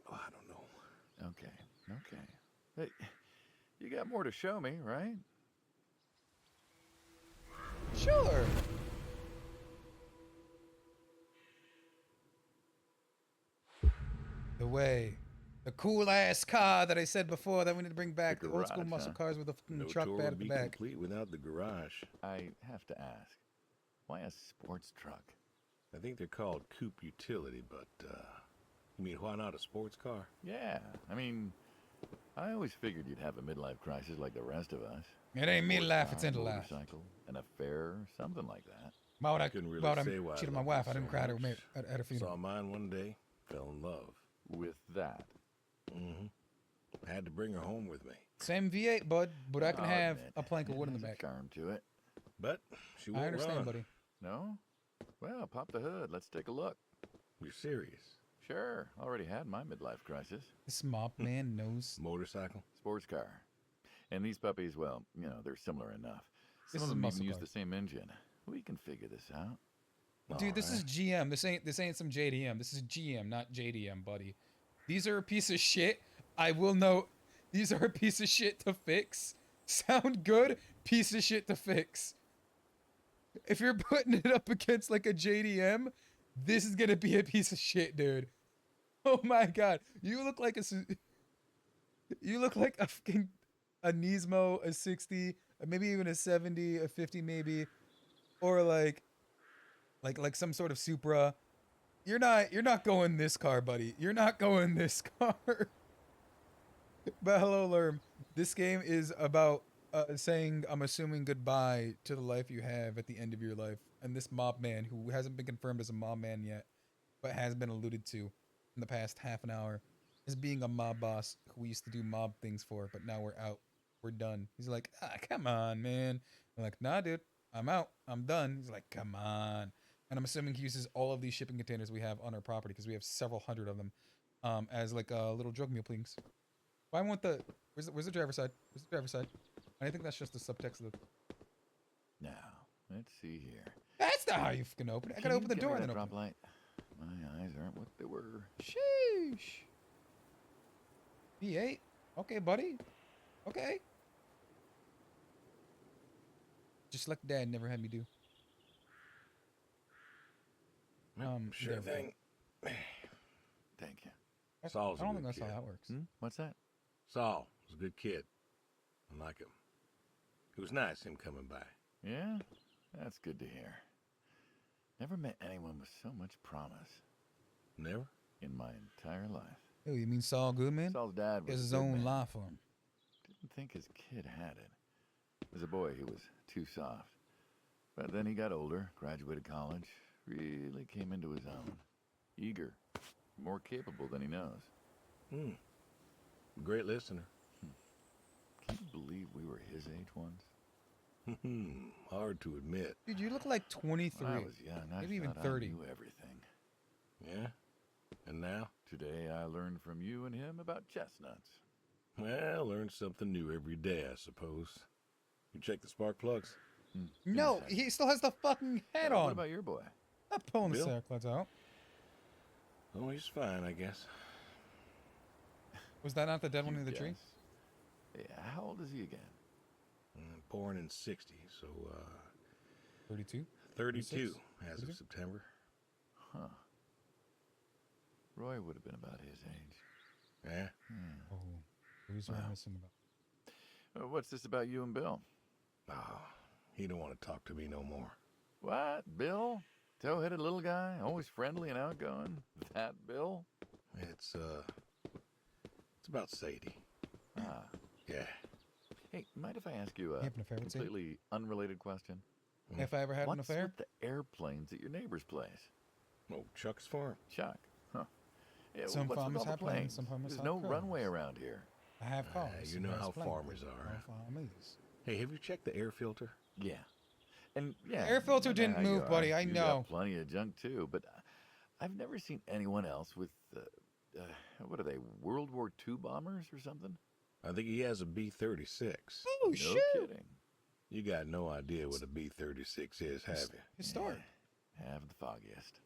Oh, I don't know. Okay. Hey, you got more to show me, right? Sure. The way. The cool ass car that I said before that we need to bring back. The old school garage, muscle huh? cars with a fucking No truck tour bed would at the be back. complete without the garage. I have to ask, why a sports truck? I think they're called coupe utility, but, you mean why not a sports car? Yeah, I mean, I always figured you'd have a midlife crisis like the rest of us. It ain't me Sports life, car, it's into life. motorcycle, an affair, something like that. Why would I, Couldn't really why would I say why I cheat on my loved wife? it I didn't so cry at her, much. at her funeral. Saw mine one day, fell in love. With that. I had to bring her home with me. Same V8, bud, but I can I'll have admit, a plank of wood in the it has back. a charm to it. But she won't I understand, run. buddy. No? Well, pop the hood. Let's take a look. You're serious? Sure. Already had my midlife crisis. This mob man knows. Motorcycle? Sports car. And these puppies, well, you know, they're similar enough. This Some is of a them muscle even use car. the same engine. We can figure this out. Dude, this is GM. This ain't some JDM. This is GM, not JDM, buddy. These are a piece of shit. I will note, these are a piece of shit to fix. Sound good? Piece of shit to fix. If you're putting it up against like a JDM, this is gonna be a piece of shit, dude. Oh my god, you look like a fucking a Nismo, a 60, maybe even a 70, a 50 maybe, or like some sort of Supra. You're not going this car, buddy. You're not going this car. But hello, Lerm. This game is about saying, I'm assuming, goodbye to the life you have at the end of your life. And this mob man, who hasn't been confirmed as a mob man yet, but has been alluded to in the past half an hour, is being a mob boss who we used to do mob things for, but now we're out. We're done. He's like, come on, man. I'm like, nah, dude. I'm out. I'm done. He's like, come on. And I'm assuming he uses all of these shipping containers we have on our property, because we have several hundred of them, as like little drug mule things. Why won't where's the driver's side? Where's the driver's side? I think that's just the subtext of the... Now, let's see here. That's not how you fucking open it. I gotta open the door and then drop open light. My eyes aren't what they were. it. Sheesh. V8? Okay, buddy. Okay. Just like Dad never had me do. Sure there we go. thing. Thank you. Saul's I a don't good think that's kid. how that works. What's that? Saul was a good kid. I like him. It was nice him coming by. Yeah? That's good to hear. Never met anyone with so much promise Never? in my entire life. Oh, you mean Saul Goodman? Saul's dad He was has his a good own man. law firm. Didn't think his kid had it. As a boy, he was too soft. But then he got older, graduated college, really came into his own. Eager, more capable than he knows. Great listener. Can you believe we were his age once? Hard to admit. Dude, you look like 23. When I was young, I Maybe even thought 30. I knew everything. Yeah? And now? Today I learned from you and him about chestnuts. Well, learn something new every day, I suppose. You check the spark plugs? No, he still has the fucking hat What on. about your boy? Not pulling the Bill? sack plugs out. Oh, he's fine, I guess. Was that not the dead one in the tree? Yes. Yeah, how old is he again? Born in 60, so, 32? 32 as of 32? September. Huh. Roy would have been about his age. Yeah? Oh, who's Wow. missing about? What's this about you and Bill? Oh, he don't want to talk to me no more. What, Bill? Tow-headed little guy, always friendly and outgoing? That Bill? It's about Sadie. Ah. Yeah. Hey, mind if I ask you a You have an affair with Sadie? completely unrelated question? If I ever had an What's affair? with the airplanes at your neighbor's place? Oh, Chuck's farm. Chuck, huh? Yeah, Some what's with farmers all the have planes, planes? some farmers There's have no cars. runway around here. I have cars. you and know there's how planes. farmers are. No farmers. Hey, have you checked the air filter? Yeah. And yeah, air filter I know didn't how you move, are. buddy, I You know. got plenty of junk too, but I've never seen anyone else with what are they? World War II bombers or something? I think he has a B-36. Oh, No shit. kidding. You got no idea what a B-36 is, have you? Historic. Have the foggiest.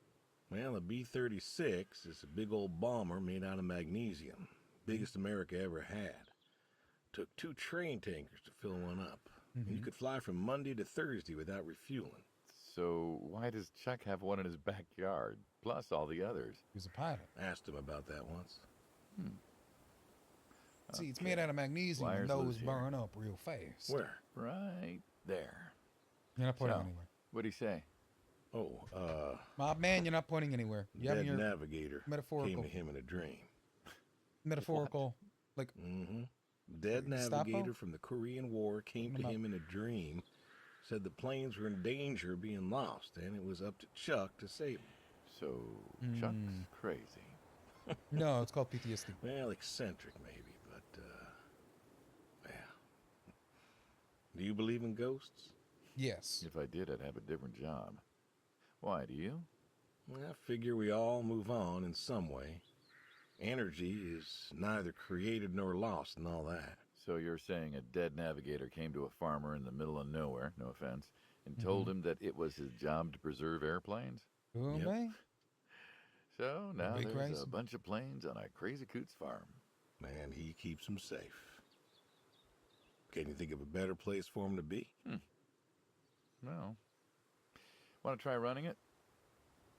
Well, a B-36 is a big old bomber made out of magnesium. Biggest America ever had. Took 2 train tankers to fill one up. You could fly from Monday to Thursday without refueling. So why does Chuck have one in his backyard, plus all the others? He was a pilot. Asked him about that once. See, it's made out of magnesium, Wires and those loose here. burn up real fast. Where? Right there. You're not pointing So, anywhere. What'd he say? Oh, My man, you're not pointing anywhere. You Dead having your Navigator metaphorical- came to him in a dream. metaphorical, like, Dead Gestapo? Navigator from the Korean War came to him in a dream. Said the planes were in danger of being lost, and it was up to Chuck to save them. So Chuck's crazy. no, it's called PTSD. Well, eccentric maybe, but, well. Do you believe in ghosts? Yes. If I did, I'd have a different job. Why, do you? Well, I figure we all move on in some way. Energy is neither created nor lost and all that. So you're saying a dead navigator came to a farmer in the middle of nowhere, no offense, and told him that it was his job to preserve airplanes? Oh, Yep. man. So now Big there's crazy. a bunch of planes on a crazy coots farm. Man, he keeps them safe. Can you think of a better place for him to be? No. Want to try running it?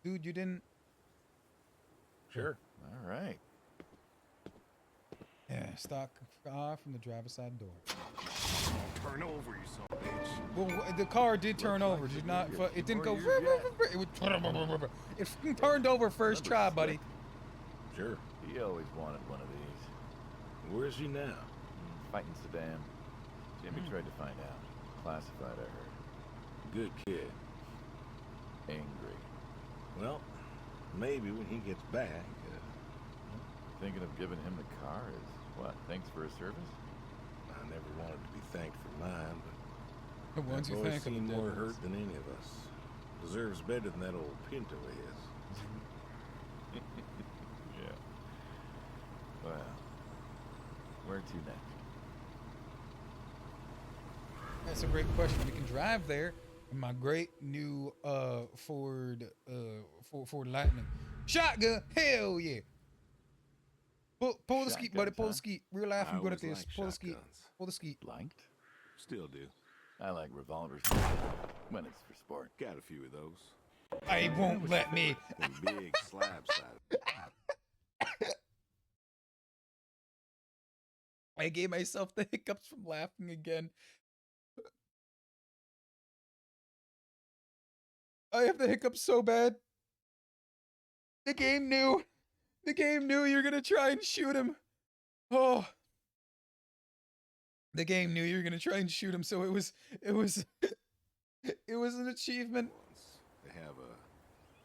Dude, you didn't. Sure. All right. Yeah, stock car from the driver's side door. Turn over, you son of a bitch. Well, the car did turn over. Did not? It didn't go. It would. It fucking turned over first try, buddy. Sure. He always wanted one of these. Where's he now? Fighting Saddam. Jimmy tried to find out. Classified, I heard. Good kid. Angry. Well, maybe when he gets back. Thinking of giving him the car is what? Thanks for his service? I never wanted to be thanked for mine, The but ones I've you always think of seen the more dead hurt ones. than any of us. Deserves better than that old Pinto is. Yeah. Well, where to next? That's a great question. We can drive there in my great new Ford Lightning. Shotgun, hell yeah! Pull the skeet, buddy. Shotguns, Pull huh? the skeet. Real life, I'm good at always this. liked Pull the skeet. shotguns. Pull the skeet. Blanked? Still do. I like revolvers when it's for sport. Got a few of those. I won't let me. Them big slab side. I gave myself the hiccups from laughing again. I have the hiccups so bad. The game knew. The game knew you're gonna try and shoot him. Oh. The game knew you were gonna try and shoot him, so it was an achievement. They have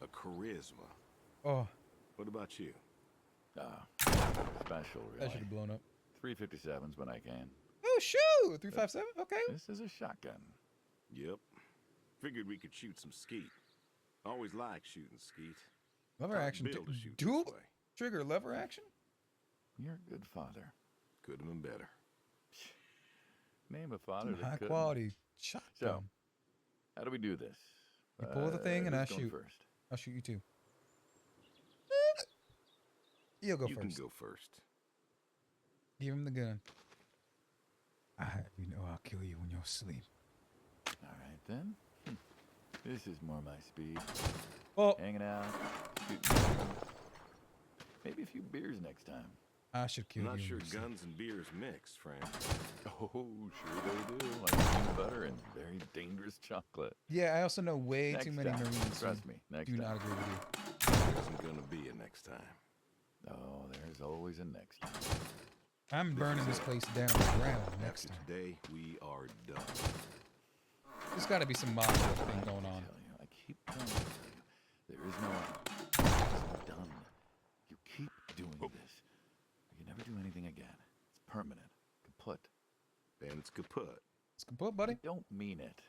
a charisma. Oh, What about you? Special, that should really. have blown up. 357s when I can. Oh shoot! 357. Okay. This is a shotgun. Yep. Figured we could shoot some skeet. Always liked shooting skeet. Lever Taught action. Bill to shoot Dual this way. trigger lever action. You're a good father. Could have been better. Name a father Some that high couldn't. quality shotgun. So, how do we do this? You pull the thing and who's I going shoot. first. I'll shoot you too. You'll go You first. can go first. Give him the gun. You know I'll kill you when you're asleep. All right, then. This is more my speed. Oh, Hanging out, shooting. Maybe a few beers next time. I should kill Not you. sure when you're guns and beers mix, Frank. Oh, sure they do. Like peanut butter and very dangerous chocolate. asleep. Yeah, I also know way Next too many time. Marines Trust who me, next do time. not agree with you. There isn't gonna be a next time. Oh, there's always a next time. I'm burning this place down to the ground next After time. today, we are done. There's got to be some mafia thing going on. I keep trying to tell you, there is no it's done. You keep doing this. You never do anything again. It's permanent, kaput. And it's kaput. It's kaput, buddy. You don't mean it.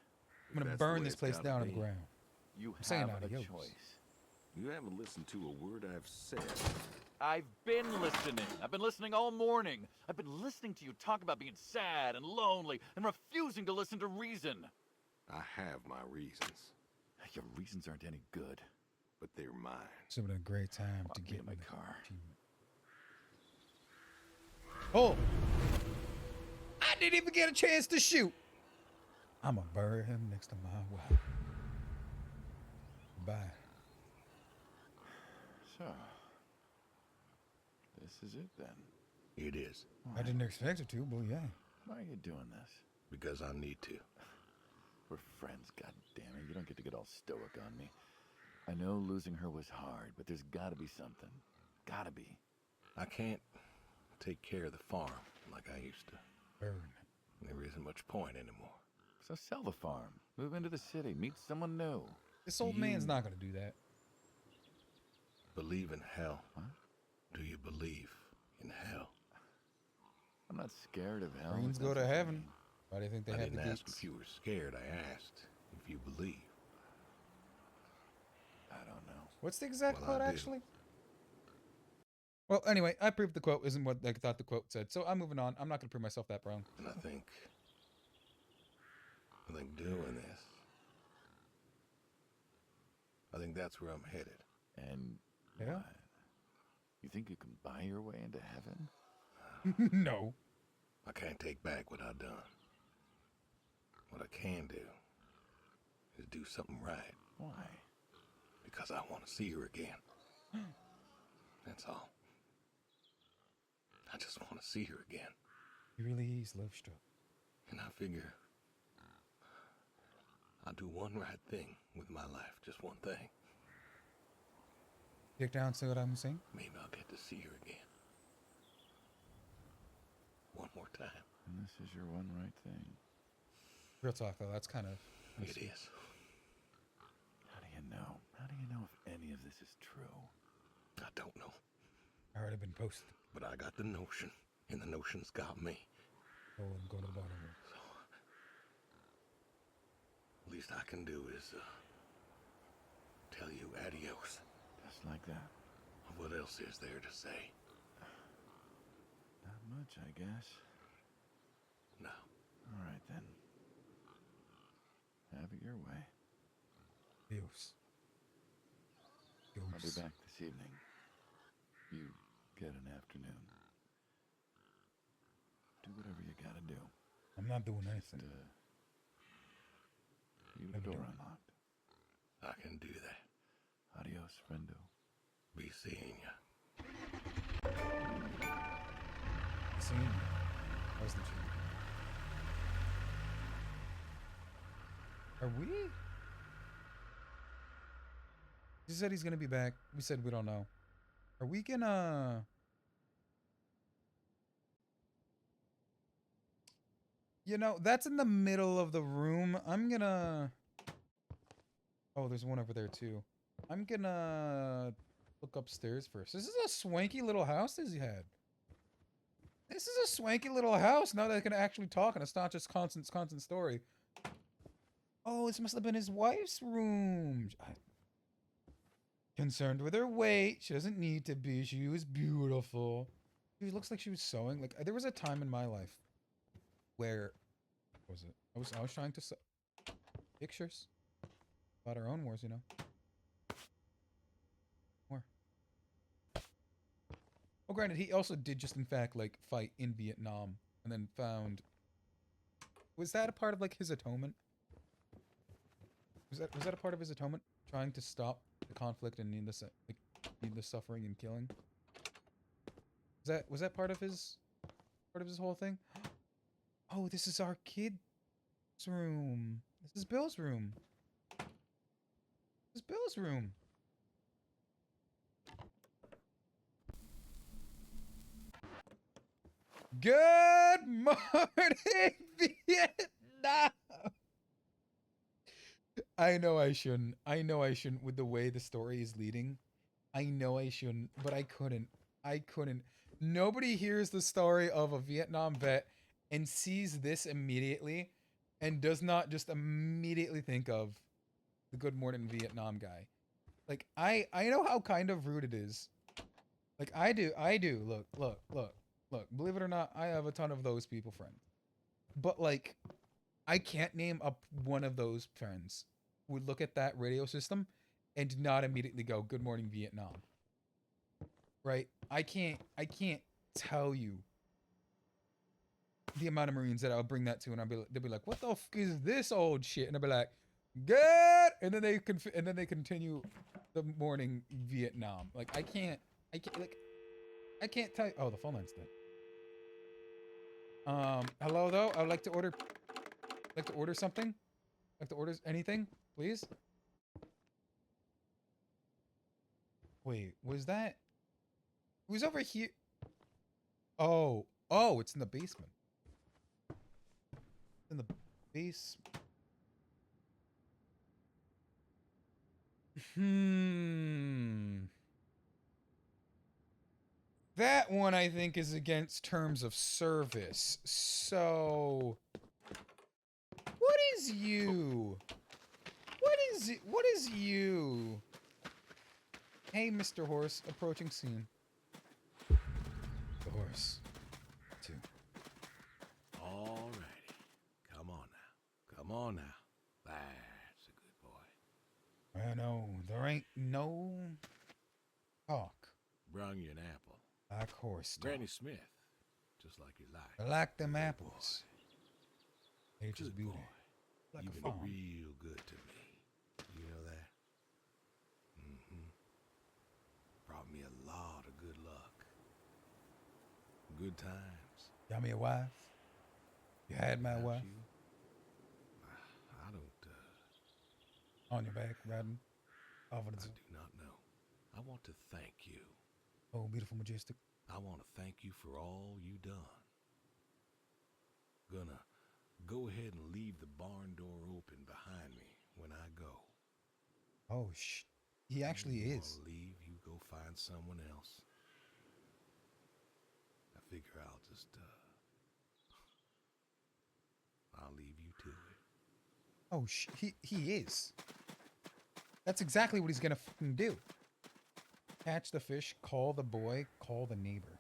I'm gonna That's the burn way this it's place gotta down to be. the ground. You saying have a adios. choice. You haven't listened to a word I've said. I've been listening. I've been listening all morning. I've been listening to you talk about being sad and lonely and refusing to listen to reason. I have my reasons, Your reasons aren't any good. but they're mine. It's been a great time to me get in my the car. achievement. Oh! I didn't even get a chance to shoot. I'ma bury him next to my wife. Bye. So, this is it then. It is. I didn't expect it to, but yeah. Why are you doing this? Because I need to. We're friends, goddammit. You don't get to get all stoic on me. I know losing her was hard, but there's gotta be something. Gotta be. I can't take care of the farm like I used to. Burn. There isn't much point anymore. So sell the farm. Move into the city. Meet someone new. This old man's not gonna do that. Believe in hell. What? Do you believe in hell? I'm not scared of hell. Brains if go that's to what you heaven. mean. Why do you think they I have didn't the ask gates? if you were scared. I asked if you believe. I don't know. What's the exact Well, I quote, do. actually? Well, anyway, I proved the quote isn't what I thought the quote said, so I'm moving on. I'm not going to prove myself that wrong. And I think doing this, I think that's where I'm headed. And Yeah? what? You think you can buy your way into heaven? No. I can't take back what I've done. What I can do is do something right Why? because I want to see her again. That's all. I just want to see her again. He really is love struck. And I figure I'll do one right thing with my life. Just one thing. Dick down, see what I'm saying? Maybe I'll get to see her again. One more time. And this is your one right thing. Real talk, though, that's kind of... It is. How do you know? How do you know if any of this is true? I don't know. already been posted. But I got the notion, and the notion's got me. Oh, and go to the bottom of it. So, least I can do is tell you adios. Just like that. What else is there to say? Not much, I guess. No. All right, then. Have it your way. Adios. I'll be back this evening. You get an afternoon. Do whatever you gotta do. I'm not doing anything. Leave the door unlocked. I can do that. Adios, friendo. Be seeing ya. Seeing you. How's the chick? Are we? He said he's gonna be back. We said we don't know. Are we gonna... You know, that's in the middle of the room. I'm gonna... Oh, there's one over there too. I'm gonna look upstairs first. This is a swanky little house that he had. This is a swanky little house. Now that I can actually talk and it's not just constant story. Oh, this must have been his wife's room. Concerned with her weight. She doesn't need to be. She was beautiful. She looks like she was sewing. Like, there was a time in my life where... What was it? I was trying to sew pictures about our own wars, you know. War. Oh, granted, he also did just in fact like fight in Vietnam and then found. Was that a part of like his atonement? Was that a part of his atonement? Trying to stop the conflict and needless suffering and killing. Was that part of his whole thing? Oh, this is our kid's room. This is Bill's room. This is Bill's room. Good morning, Vietnam. I know I shouldn't. I know I shouldn't with the way the story is leading. I know I shouldn't, but I couldn't. Nobody hears the story of a Vietnam vet and sees this immediately and does not just immediately think of the Good Morning Vietnam guy. Like I know how kind of rude it is. Like I do. Look. Believe it or not, I have a ton of those people friends. But like, I can't name up one of those friends who would look at that radio system and not immediately go, "Good morning, Vietnam." Right? I can't tell you the amount of Marines that I'll bring that to, and they'll be like, "What the f is this old shit?" And I'll be like, "Good," and then they continue the morning Vietnam. Like I can't tell you. Oh, the phone line's dead. Hello though. I would like to order something. Like to order anything, please. Wait, was that? Who's over here? Oh, it's in the basement. In the base. That one I think is against terms of service. So, what is you? What is you? Hey, Mr. Horse, approaching scene. The horse. 2. Alrighty. Come on now. Come on now. That's a good boy. I know, there ain't no talk Brung you an apple. like horse talk. Granny Smith. Just like you like. I like them Good apples. Nature's Good beauty. boy. Like You've a been farm. real good to me. You know that? Mm-hmm. Brought me a lot of good luck. Good times. Got me a wife. You had my Without wife you, I don't, on your back, riding off of I the do not know. I want to thank you. oh, beautiful, majestic. I want to thank you for all you done. Gonna go ahead and leave the barn door open behind me when I go. Oh, he actually You is. wanna leave, you go find someone else. I figure I'll just, I'll leave you to it. Oh, he is. That's exactly what he's gonna fucking do. Catch the fish, call the boy, call the neighbor.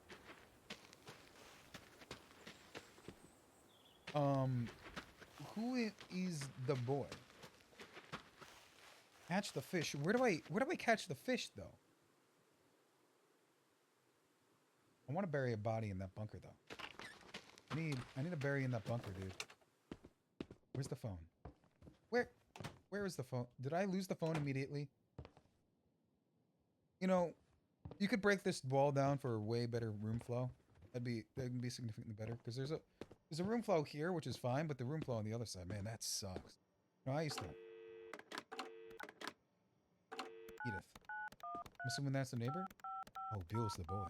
Who is the boy? Catch the fish. Where do I catch the fish though? I want to bury a body in that bunker though. I need to bury in that bunker, dude. Where's the phone? Where is the phone? Did I lose the phone immediately? You know, you could break this wall down for a way better room flow. That'd be significantly better because there's a room flow here, which is fine, but the room flow on the other side, man, that sucks. No, I used to. Edith. I'm assuming that's the neighbor? Oh, Bill's the boy.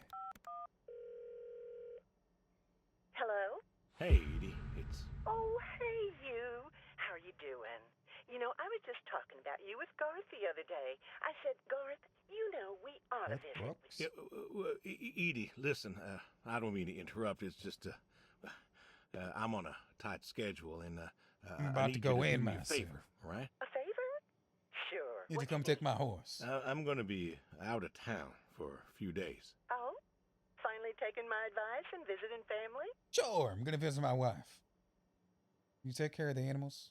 Hello? Hey, Edie, it's... Oh, hey, you. How are you doing? You know, I was just talking about you with Garth the other day. I said, Garth, you know, we ought to Garth visit. Brooks? Edie, listen, I don't mean to interrupt. It's just, I'm on a tight schedule, and I'm I about need to go you to in, do me a myself. favor, all right? A favor? Sure. Need to What come you take need? my horse. I'm going to be out of town for a few days. Oh? Finally taking my advice and visiting family? Sure, I'm gonna visit my wife. You take care of the animals.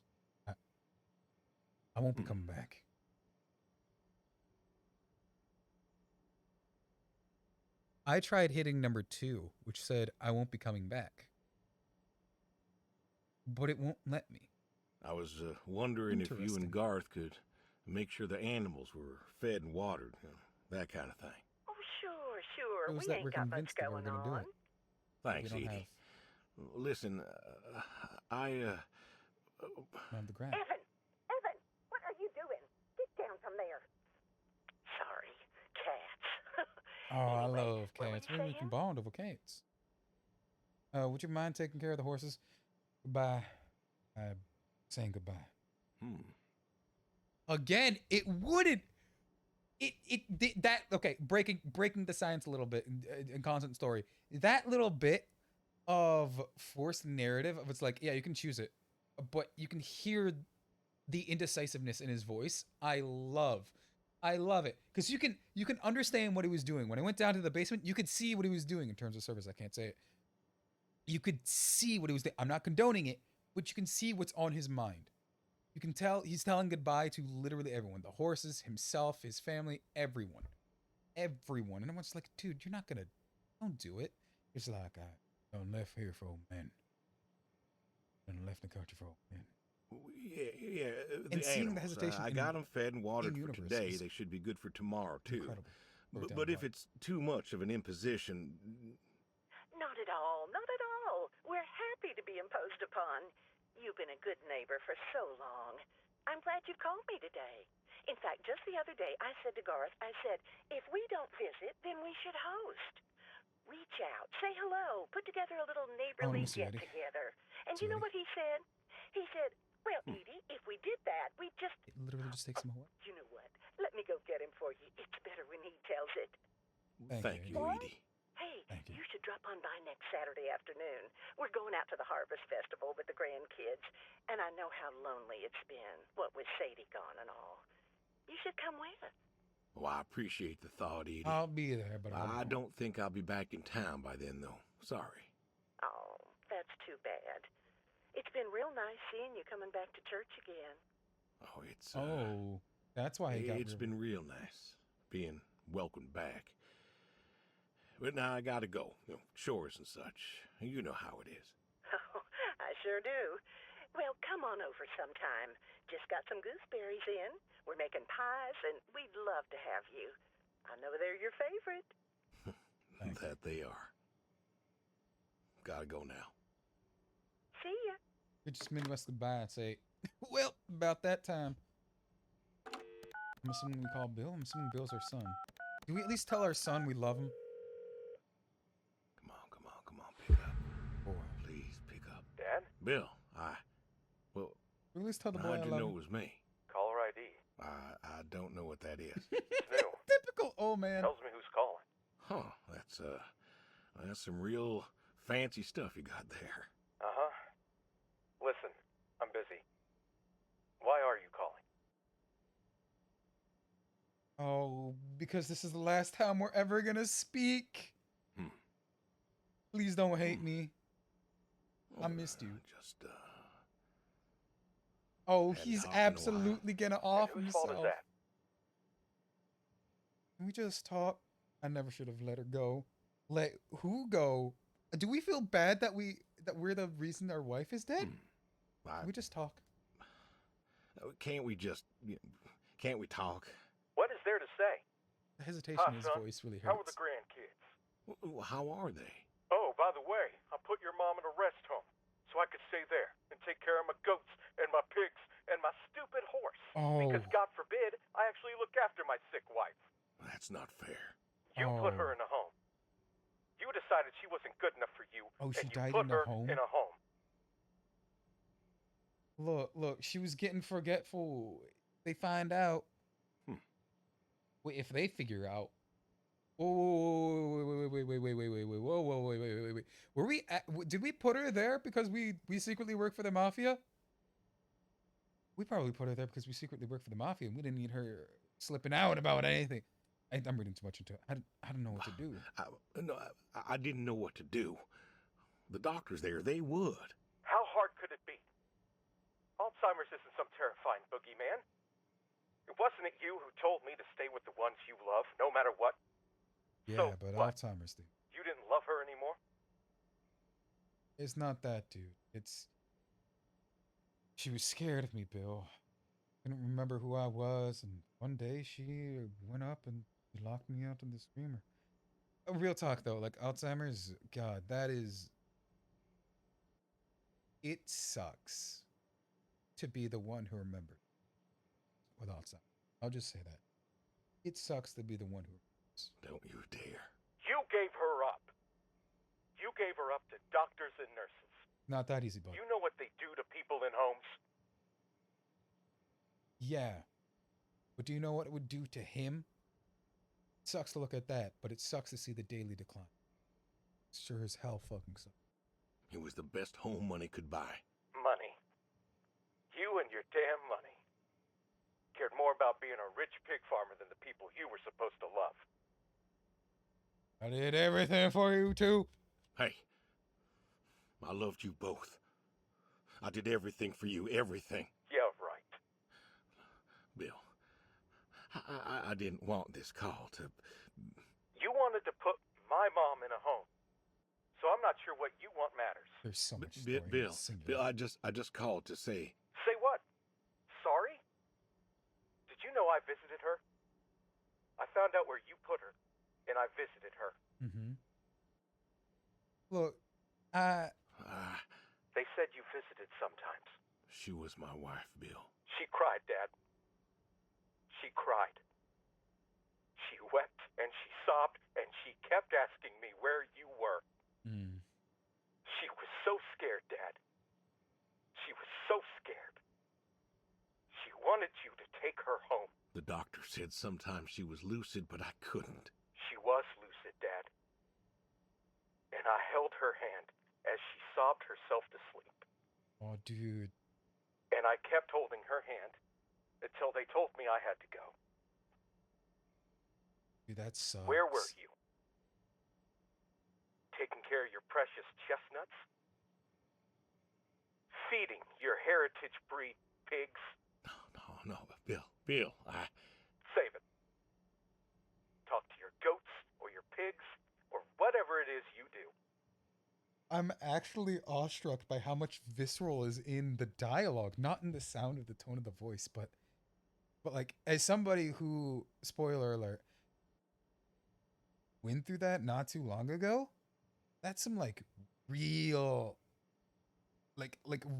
I won't be coming back. I tried hitting number 2, which said I won't be coming back, but it won't let me. I was wondering if you Interesting. and Garth could make sure the animals were fed and watered, that kind of thing. Oh, sure. Shows We that ain't we're got much convinced that we're going gonna do on. it. Thanks, we don't Edie. Listen, I have the ground. Evan, what are you doing? Get down from there. Sorry, cats. Oh, I Anyway, love what were cats. you Maybe we can saying? bond over cats. Would you mind taking care of the horses? Goodbye. I'm saying goodbye. Again, it wouldn't. Okay. Breaking the science a little bit in constant story. That little bit of forced narrative of it's like, yeah, you can choose it, but you can hear the indecisiveness in his voice. I love I love it because you can understand what he was doing. When I went down to the basement, you could see what he was doing in terms of service. I can't say it. You could see what he was doing. I'm not condoning it, but you can see what's on his mind. You can tell he's telling goodbye to literally everyone. The horses, himself, his family, everyone. Everyone. And everyone's like, dude, you're not gonna, don't do it. It's like, I don't left here for old men. I don't left the country for old men. Yeah. And The seeing the animals, hesitation I in- got them fed and watered for in-universe today. is They should be good for tomorrow, too. Incredible. Broke down But the if body. it's too much of an imposition, Not at all, not at all. We're happy to be imposed upon. You've been a good neighbor for so long. I'm glad you called me today. In fact, just the other day, I said to Garth, I said, if we don't visit, then we should host. Reach out, say hello, put together a little neighborly Mr. Eddie. get-together. And Mr. you know Eddie. what he said? He said, well, Edie, if we did that, we'd just... It literally just takes him away. You know what? Let me go get him for you. It's better when he tells it. thank you, What? Edie. Hey, Thank you. you should drop on by next Saturday afternoon. We're going out to the Harvest Festival with the grandkids, and I know how lonely it's been, what with Sadie gone and all. You should come with. Well, I appreciate the thought, Edie. I'll be there, but I don't think I'll be back in town by then, though. Sorry. Oh, that's too bad. It's been real nice seeing you coming back to church again. Oh, it's that's why he got it's been real nice being welcomed back. But now I gotta go. Chores and such. You know how it is. Oh, I sure do. Well, come on over sometime. Just got some gooseberries in. We're making pies, and we'd love to have you. I know they're your favorite. That they are. Gotta go now. See ya. It just made us goodbye and say, well, about that time. I'm assuming we call Bill. I'm assuming Bill's our son. Do we at least tell our son we love him? Come on, pick up. Boy. Please pick up. Dad? Bill, Do we at least tell the boy I how'd you love know him? it was me? Caller ID. I don't know what that is. It's new. Typical old man. Tells me who's calling. Huh, that's some real fancy stuff you got there. Uh-huh. Listen, I'm busy. Why are you calling? Oh, because this is the last time we're ever gonna speak. Please don't hate me. I missed you. Just, Oh, hadn't he's talked in a while. absolutely gonna off And whose himself. fault is that? Can we just talk? I never should have let her go. Let who go? Do we feel bad that we're the reason our wife is dead? Can we just talk? Can't we talk? What is there to say? The hesitation Hi, in his son. voice really How are the hurts. grandkids? How are they? Oh, by the way, I put your mom in a rest home so I could stay there and take care of my goats and my pigs and my stupid horse. Oh. Because God forbid, I actually look after my sick wife. That's not fair. You put her Oh. in a home. You decided she wasn't good enough for you, Oh, she and you died put in a her home? in a home. Look, she was getting forgetful. They find out. Wait, if they figure out. Oh, wait, wait. Were we did we put her there because we secretly work for the mafia? We probably put her there because we secretly work for the mafia and we didn't need her slipping out about anything. I'm reading too much into it. I don't know what to do. I didn't know what to do. The doctors there, they would. How hard could it be? Alzheimer's isn't some terrifying boogeyman. It wasn't it you who told me to stay with the ones you love, no matter what? Yeah, So, but what? Alzheimer's, dude. You didn't love her anymore? It's not that, dude. She was scared of me, Bill. Couldn't remember who I was, and one day she went up and locked me out in the screamer. Real talk though, like Alzheimer's, God, it sucks to be the one who remembered with Alzheimer's. I'll just say that. It sucks to be the one who remembers. Don't you dare. You gave her up. You gave her up to doctors and nurses. Not that easy, bud. You know what they do to people in homes? Yeah. But do you know what it would do to him? It sucks to look at that, but it sucks to see the daily decline. It sure as hell fucking sucks. It was the best home money could buy. Money. You and your damn money. cared more about being a rich pig farmer than the people you were supposed to love. I did everything for you too. Hey, I loved you both. I did everything for you, everything. Yeah, right. Bill, I didn't want this call to... You wanted to put my mom in a home. So I'm not sure what you want matters. There's so much story in Bill, this singular. Bill, I just called to say... Say what? Sorry? Did you know I visited her? I found out where you put her, and I visited her. Mm-hmm. Look, They said you visited sometimes. She was my wife, Bill. She cried, Dad. She cried. She wept, and she sobbed, and she kept asking me where you were. She was so scared, Dad. She was so scared. She wanted you to take her home. The doctor said sometimes she was lucid, but I couldn't. She was lucid, Dad. And I held her hand as she sobbed herself to sleep. oh, dude. And I kept holding her hand until they told me I had to go. Dude, that sucks. Where were you? Taking care of your precious chestnuts? Feeding your heritage breed pigs? No, Bill, Save it. Talk to your goats or your pigs or whatever it is you do. I'm actually awestruck by how much visceral is in the dialogue, not in the sound of the tone of the voice, but like as somebody who, spoiler alert, went through that not too long ago, that's some like real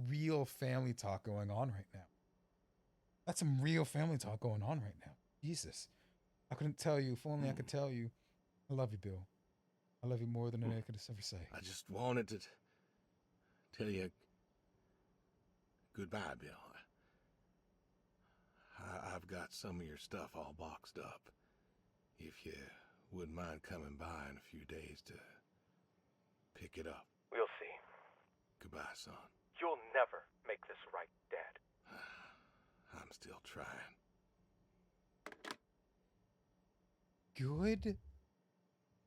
real family talk going on right now. That's some real family talk going on right now. Jesus. I couldn't tell you. If only I could tell you. I love you, Bill. I love you more than I could ever say. I just wanted to tell you goodbye, Bill. I've got some of your stuff all boxed up. If you wouldn't mind coming by in a few days to pick it up. We'll see. Goodbye, son. You'll never make this right, Dad. I'm still trying. Good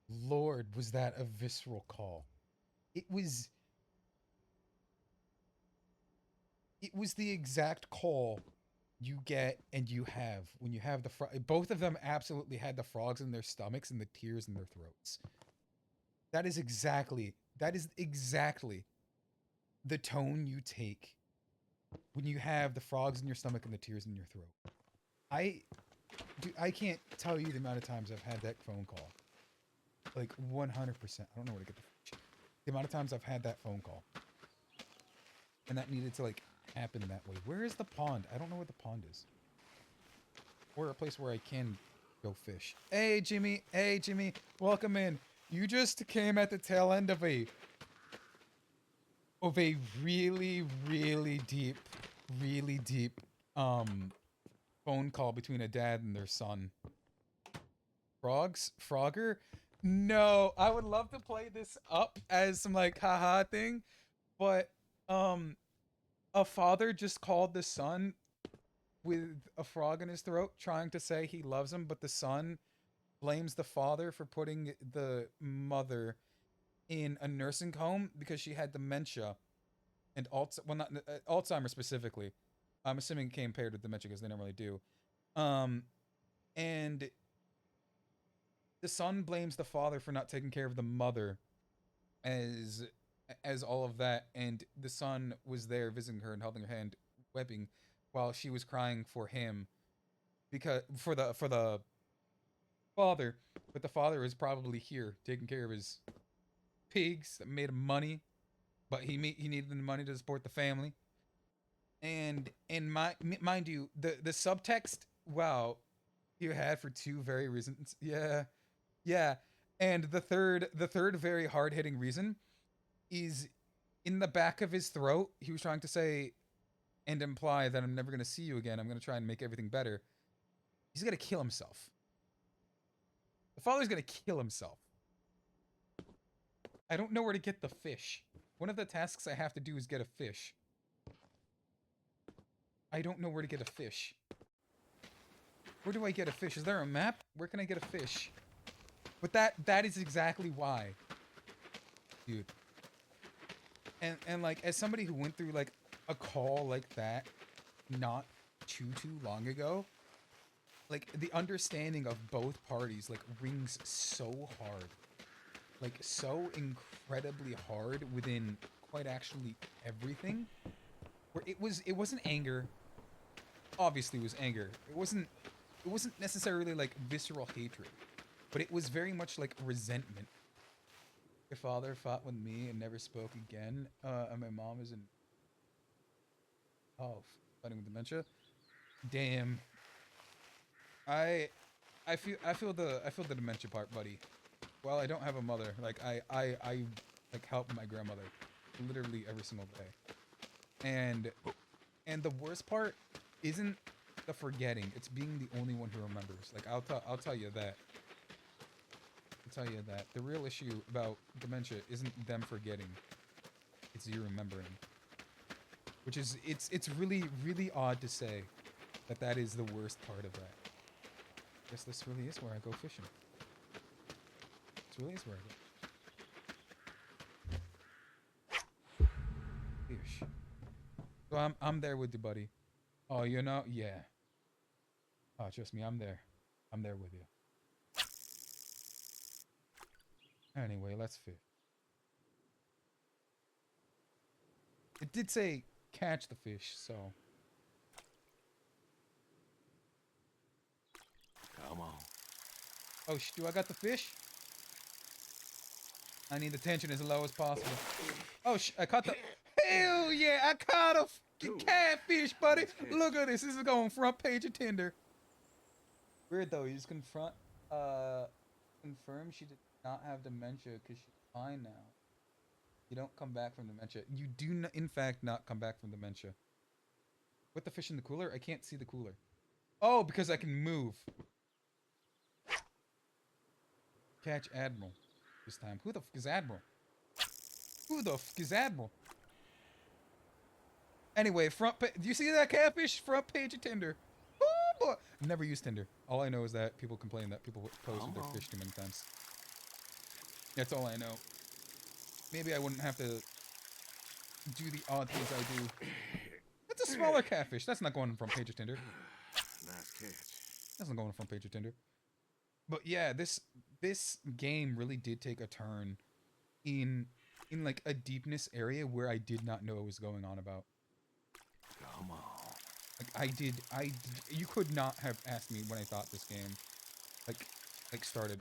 Lord, was that a visceral call? It was the exact call you get and you have when you have the both of them absolutely had the frogs in their stomachs and the tears in their throats. That is exactly the tone you take when you have the frogs in your stomach and the tears in your throat. I can't tell you the amount of times I've had that phone call. Like 100%. I don't know where to get the amount of times I've had that phone call. And that needed to like happen that way. Where is the pond? I don't know where the pond is. Or a place where I can go fish. Hey Jimmy, welcome in. You just came at the tail end of a really, really deep phone call between a dad and their son. Frogger? No, I would love to play this up as some like haha thing, but a father just called the son with a frog in his throat trying to say he loves him, but the son blames the father for putting the mother in a nursing home because she had dementia and Alzheimer's specifically. I'm assuming it came paired with dementia because they normally do. And the son blames the father for not taking care of the mother as all of that, and the son was there visiting her and holding her hand, weeping while she was crying for him because for the father, but the father is probably here taking care of his pigs that made him money, but he needed the money to support the family. And mind you, the subtext, wow, you had for two very reasons. Yeah. And the third very hard-hitting reason is in the back of his throat. He was trying to say and imply that I'm never going to see you again. I'm going to try and make everything better. He's going to kill himself. The father's going to kill himself. I don't know where to get the fish. One of the tasks I have to do is get a fish. I don't know where to get a fish. Where do I get a fish? Is there a map? Where can I get a fish? But that is exactly why. Dude. And like, as somebody who went through like a call like that not too long ago, like the understanding of both parties like rings so hard. Like so incredibly hard within quite actually everything. Where it wasn't anger. Obviously it was anger. It wasn't necessarily like visceral hatred. But it was very much like resentment. Your father fought with me and never spoke again. And my mom is in fighting with dementia. Damn. I feel the dementia part, buddy. Well, I don't have a mother. Like I like help my grandmother literally every single day. And the worst part isn't the forgetting. It's being the only one who remembers. Like I'll tell you that. I'll tell you that. The real issue about dementia isn't them forgetting. It's you remembering. Which is it's really odd to say that is the worst part of that. I guess this really is where I go fishing. This really is where I go. Fish. So I'm there with you, buddy. Oh, you know, yeah. Oh, trust me, I'm there. I'm there with you. Anyway, let's fish. It did say catch the fish, so. Come on. Oh, do I got the fish? I need the tension as low as possible. Oh, I caught the... Hell yeah, I caught a fucking catfish, buddy. Look at this. This is going front page of Tinder. Weird, though. You just confirm she did not have dementia because she's fine now. You don't come back from dementia. You do, in fact, not come back from dementia. With the fish in the cooler? I can't see the cooler. Oh, because I can move. Catch Admiral this time. Who the fuck is Admiral? Who the fuck is Admiral? Anyway, do you see that catfish? Front page of Tinder. Oh boy. Never used Tinder. All I know is that people complain that people post with their fish too many times. That's all I know. Maybe I wouldn't have to do the odd things I do. That's a smaller catfish. That's not going on front page of Tinder. Nice catch. That's not going on front page of Tinder. But yeah, this game really did take a turn in like a deepness area where I did not know what was going on about. Come on. Like you could not have asked me when I thought this game like started.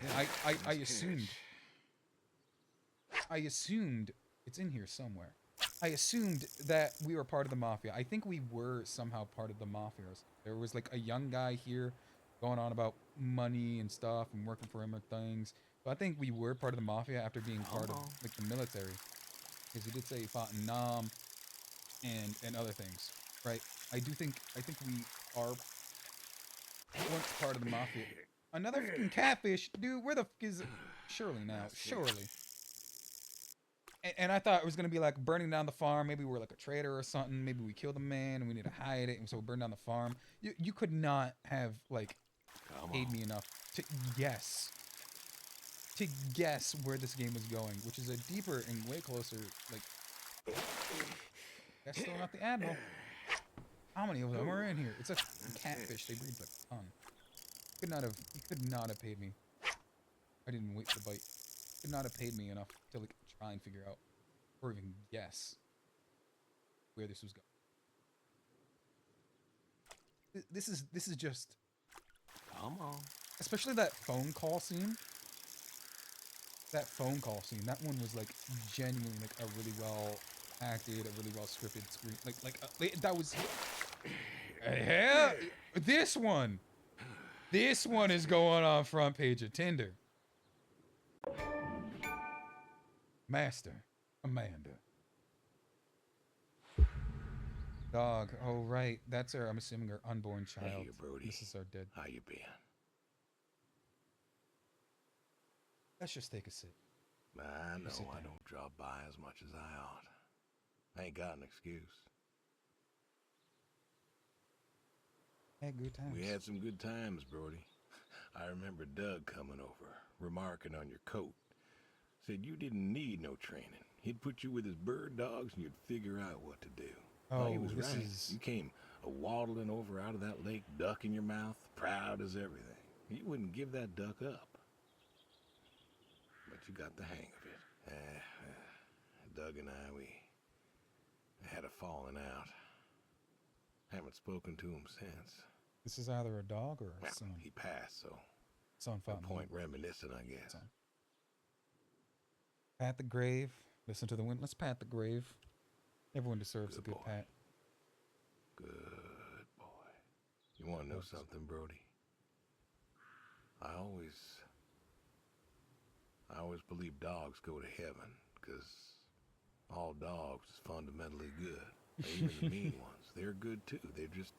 I assumed it's in here somewhere. I assumed that we were part of the mafia. I think we were somehow part of the mafia. There was like a young guy here going on about money and stuff and working for him or things. But I think we were part of the mafia after being part of like the military. Because he did say he fought in Nam and other things, right? I think we are once part of the mafia. Another fucking catfish, dude. Where the fuck is it? Surely now, surely. And I thought it was gonna be like burning down the farm. Maybe we're like a traitor or something. Maybe we killed a man and we need to hide it, and so we burn down the farm. You could not have like paid me enough to guess where this game was going, which is a deeper and way closer. Like, that's still not the Admiral. How many of them are in here? It's a catfish. They breed like a ton. You could not have paid me. I didn't wait for the bite. Could not have paid me enough to like try and figure out or even guess where this was going. This is just. Come on. Especially that phone call scene. That phone call scene. That one was like genuinely like a really well acted, a really well scripted screen. Like that was. Yeah, this one is going on front page of Tinder. Master Amanda. Dog. Oh right, that's her. I'm assuming her unborn child. Hey, Brody. This is our dead. How you been? Let's just take a sip. I know I don't drop by as much as I ought. I ain't got an excuse. Had good times. We had some good times, Brody. I remember Doug coming over, remarking on your coat. Said you didn't need no training. He'd put you with his bird dogs and you'd figure out what to do. Oh, he was this right. is... You came waddling over out of that lake, duck in your mouth, proud as everything. You wouldn't give that duck up. But you got the hang of it. Doug and I, we had a falling out. Haven't spoken to him since. This is either a dog or a son. He passed, so Son no fought point reminiscing, I guess. Son. Pat the grave. Listen to the wind. Let's pat the grave. Everyone deserves a good boy. pat. Good boy. You want to know something, Brody? I always believe dogs go to heaven, because all dogs is fundamentally good. Even the mean ones, they're good too. They're just,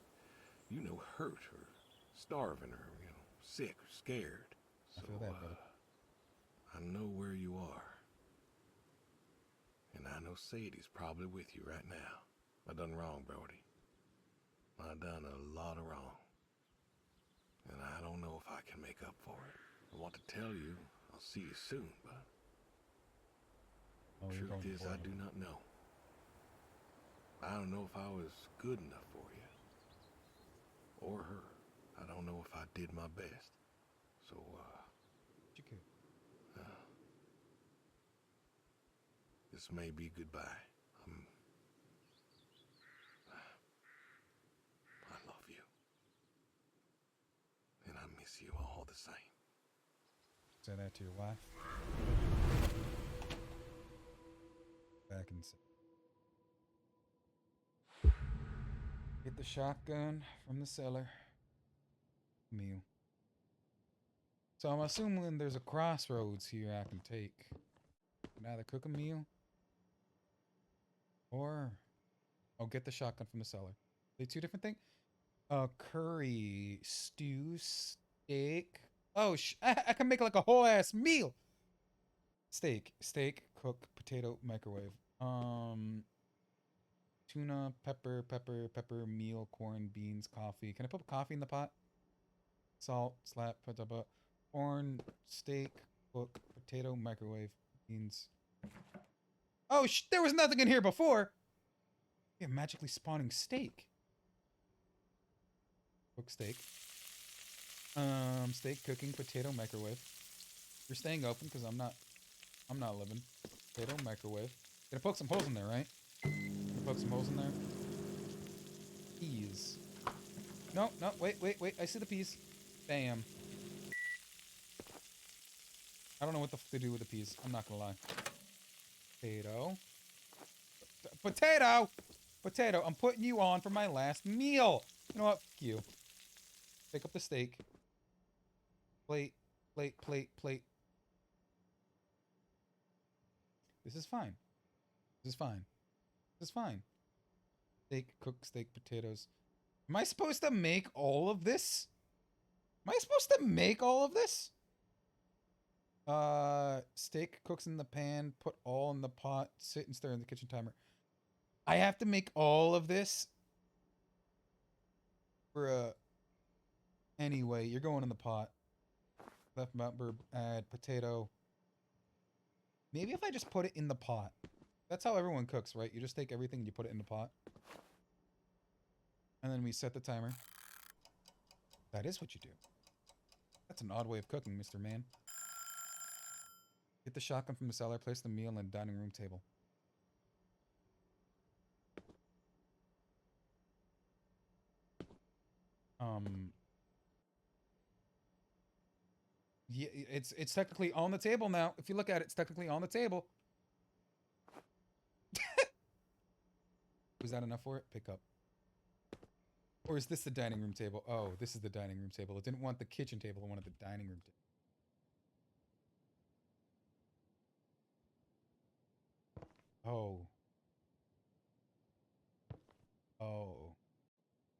hurt or starving or, sick or scared. So, I feel that, brother. I know where you are. And I know Sadie's probably with you right now. I done wrong, Brody. I done a lot of wrong. And I don't know if I can make up for it. I want to tell you I'll see you soon, but truth is I do not know. I don't know if I was good enough for you. Or her. I don't know if I did my best. So, You could. this may be goodbye. I love you. And I miss you all the same. Say that to your wife. Back and get the shotgun from the cellar. Meal. So I'm assuming there's a crossroads here I can take. I can either cook a meal or I'll get the shotgun from the cellar. They two different things? Curry, stew, steak. Oh, I can make like a whole ass meal. Steak, cook, potato, microwave. Tuna, pepper, meal, corn, beans, coffee. Can I put coffee in the pot? Salt, slap, corn, steak, cook, potato, microwave, beans. Oh, there was nothing in here before. Yeah, magically spawning steak. Cook steak. Steak, cooking, potato, microwave. You're staying open because I'm not living. Potato, microwave. Gonna poke some holes in there, right? Gonna poke some holes in there. Peas. No, wait. I see the peas. Bam. I don't know what the f to do with the peas. I'm not gonna lie. Potato. Potato. I'm putting you on for my last meal. You know what? Fuck you. Pick up the steak. Plate. This is fine. Steak, cook, steak, potatoes. Am I supposed to make all of this? Steak cooks in the pan, put all in the pot, sit and stir in the kitchen timer. I have to make all of this? Bruh. Anyway, you're going in the pot. Left burb, add potato. Maybe if I just put it in the pot. That's how everyone cooks, right? You just take everything and you put it in the pot. And then we set the timer. That is what you do. That's an odd way of cooking, Mr. Man. Get the shotgun from the cellar, place the meal on the dining room table. Yeah, it's technically on the table now. If you look at it, it's technically on the table. Was that enough for it? Pick up. Or is this the dining room table? Oh, this is the dining room table. It didn't want the kitchen table. It wanted the dining room table. Oh.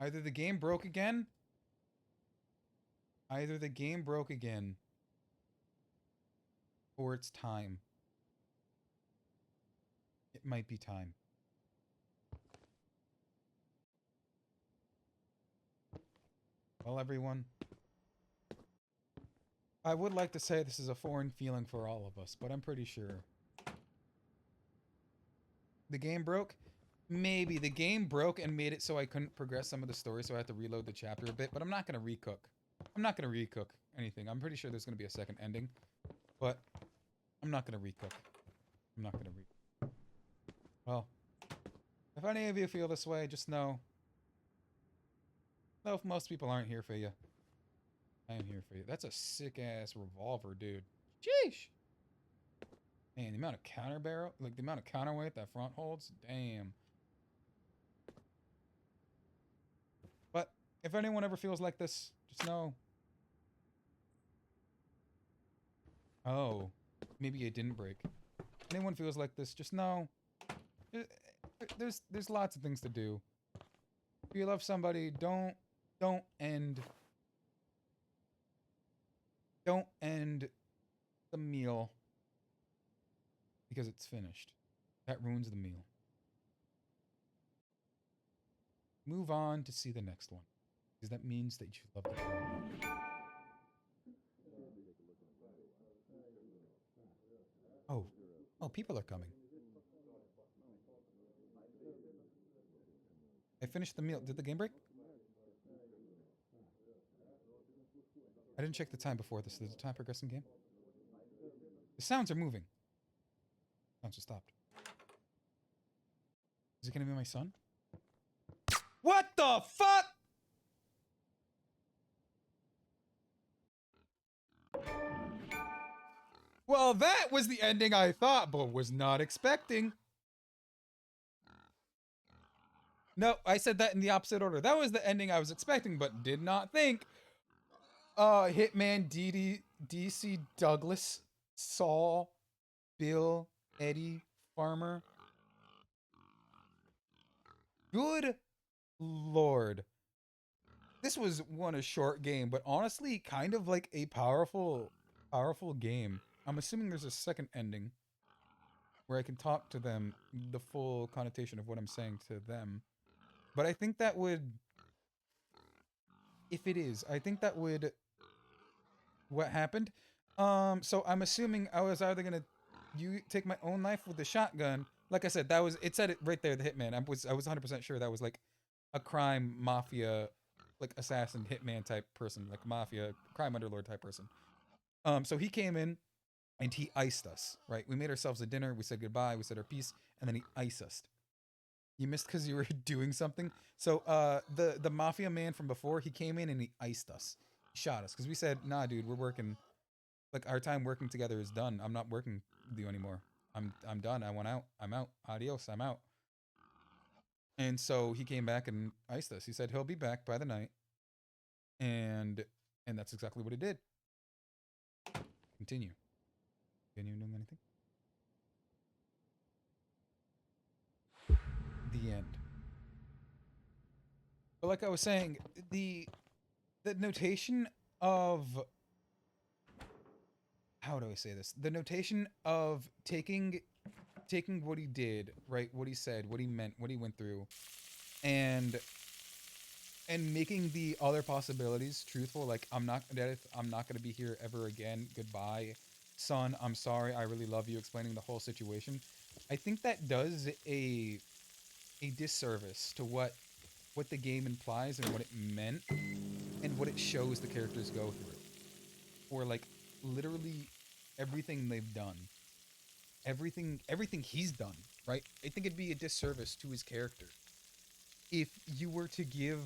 Either the game broke again. Or it's time. It might be time. Well, everyone, I would like to say this is a foreign feeling for all of us, but I'm pretty sure. The game broke? Maybe. The game broke and made it so I couldn't progress some of the story, so I had to reload the chapter a bit, but I'm not going to recook. I'm not going to recook anything. I'm pretty sure there's going to be a second ending, but I'm not going to recook. I'm not going to recook. Well, if any of you feel this way, just know. No, if most people aren't here for you. I am here for you. That's a sick-ass revolver, dude. Sheesh! Man, the amount of counter barrel, like the amount of counterweight that front holds, damn. But if anyone ever feels like this, just know. Oh, maybe it didn't break. If anyone feels like this, just know. There's lots of things to do. If you love somebody, don't end the meal because it's finished. That ruins the meal. Move on to see the next one, because that means that you love the game. Oh, people are coming. I finished the meal. Did the game break? I didn't check the time before this. Did the time progress in game? The sounds are moving. Sounds just stopped. Is it gonna be my son? What the fuck? Well, that was the ending I thought, but was not expecting. No, I said that in the opposite order. That was the ending I was expecting, but did not think. Hitman DC Douglas, Saul, Bill, Eddie, Farmer. Good Lord. This was a short game, but honestly, kind of like a powerful game. I'm assuming there's a second ending where I can talk to them, the full connotation of what I'm saying to them. But I think that would, if it is, I think that would, what happened? So I'm assuming I was either gonna take my own life with the shotgun. Like I said, it said it right there, the hitman. I was 100% sure that was like a crime mafia, like assassin hitman type person, like mafia crime underlord type person. So he came in and he iced us, right? We made ourselves a dinner, we said goodbye, we said our piece, and then he iced us. You missed because you were doing something. So the mafia man from before, he came in and he iced us. He shot us because we said, nah, dude, we're working. Like, our time working together is done. I'm not working with you anymore. I'm done. I want out. I'm out. Adios. I'm out. And so he came back and iced us. He said he'll be back by the night. And that's exactly what he did. Continue. Continue doing anything? The end. But like I was saying, the notation of, how do I say this? The notation of taking what he did, right? What he said, what he meant, what he went through, and making the other possibilities truthful. Like, I'm not going to be here ever again. Goodbye, son. I'm sorry. I really love you. Explaining the whole situation. I think that does a disservice to what the game implies and what it meant and what it shows the characters go through. Or like literally everything they've done. Everything he's done, right? I think it'd be a disservice to his character if you were to give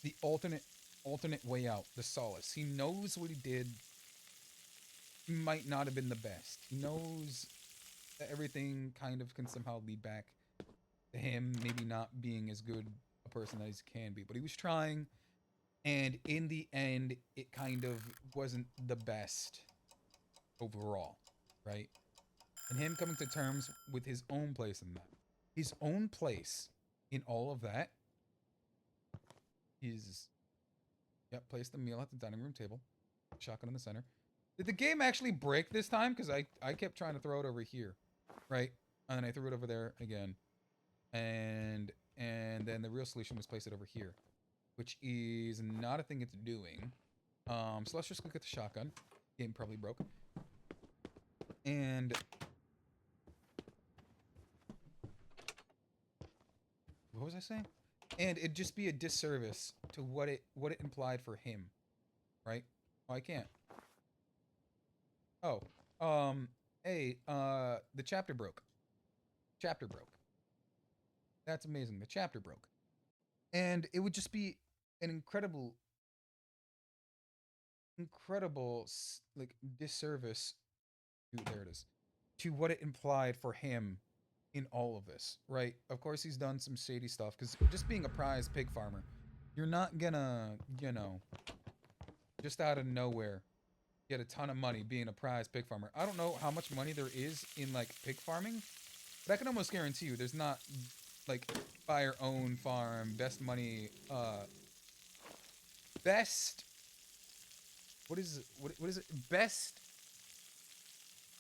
the alternate way out, the solace. He knows what he did might not have been the best. He knows that everything kind of can somehow lead back to him maybe not being as good a person as he can be, but he was trying, and in the end it kind of wasn't the best overall, right? And him coming to terms with his own place in that, his own place in all of that is, yep, place the meal at the dining room table, shotgun in the center. Did the game actually break this time? Because I kept trying to throw it over here, right? And then I threw it over there again. And then the real solution was place it over here. which is not a thing it's doing. So let's just look at the shotgun. Game probably broke. And what was I saying? And it'd just be a disservice to what it implied for him, right? Oh, I can't. Oh, hey, the chapter broke. Chapter broke. That's amazing. The chapter broke. And it would just be an incredible, like, disservice to, there it is, to what it implied for him in all of this, right? Of course, he's done some shady stuff, because just being a prize pig farmer, you're not gonna, you know, just out of nowhere get a ton of money being a prize pig farmer. I don't know how much money there is in, like, pig farming, but I can almost guarantee you there's not, like, buy your own farm, best money, best, what is it, best,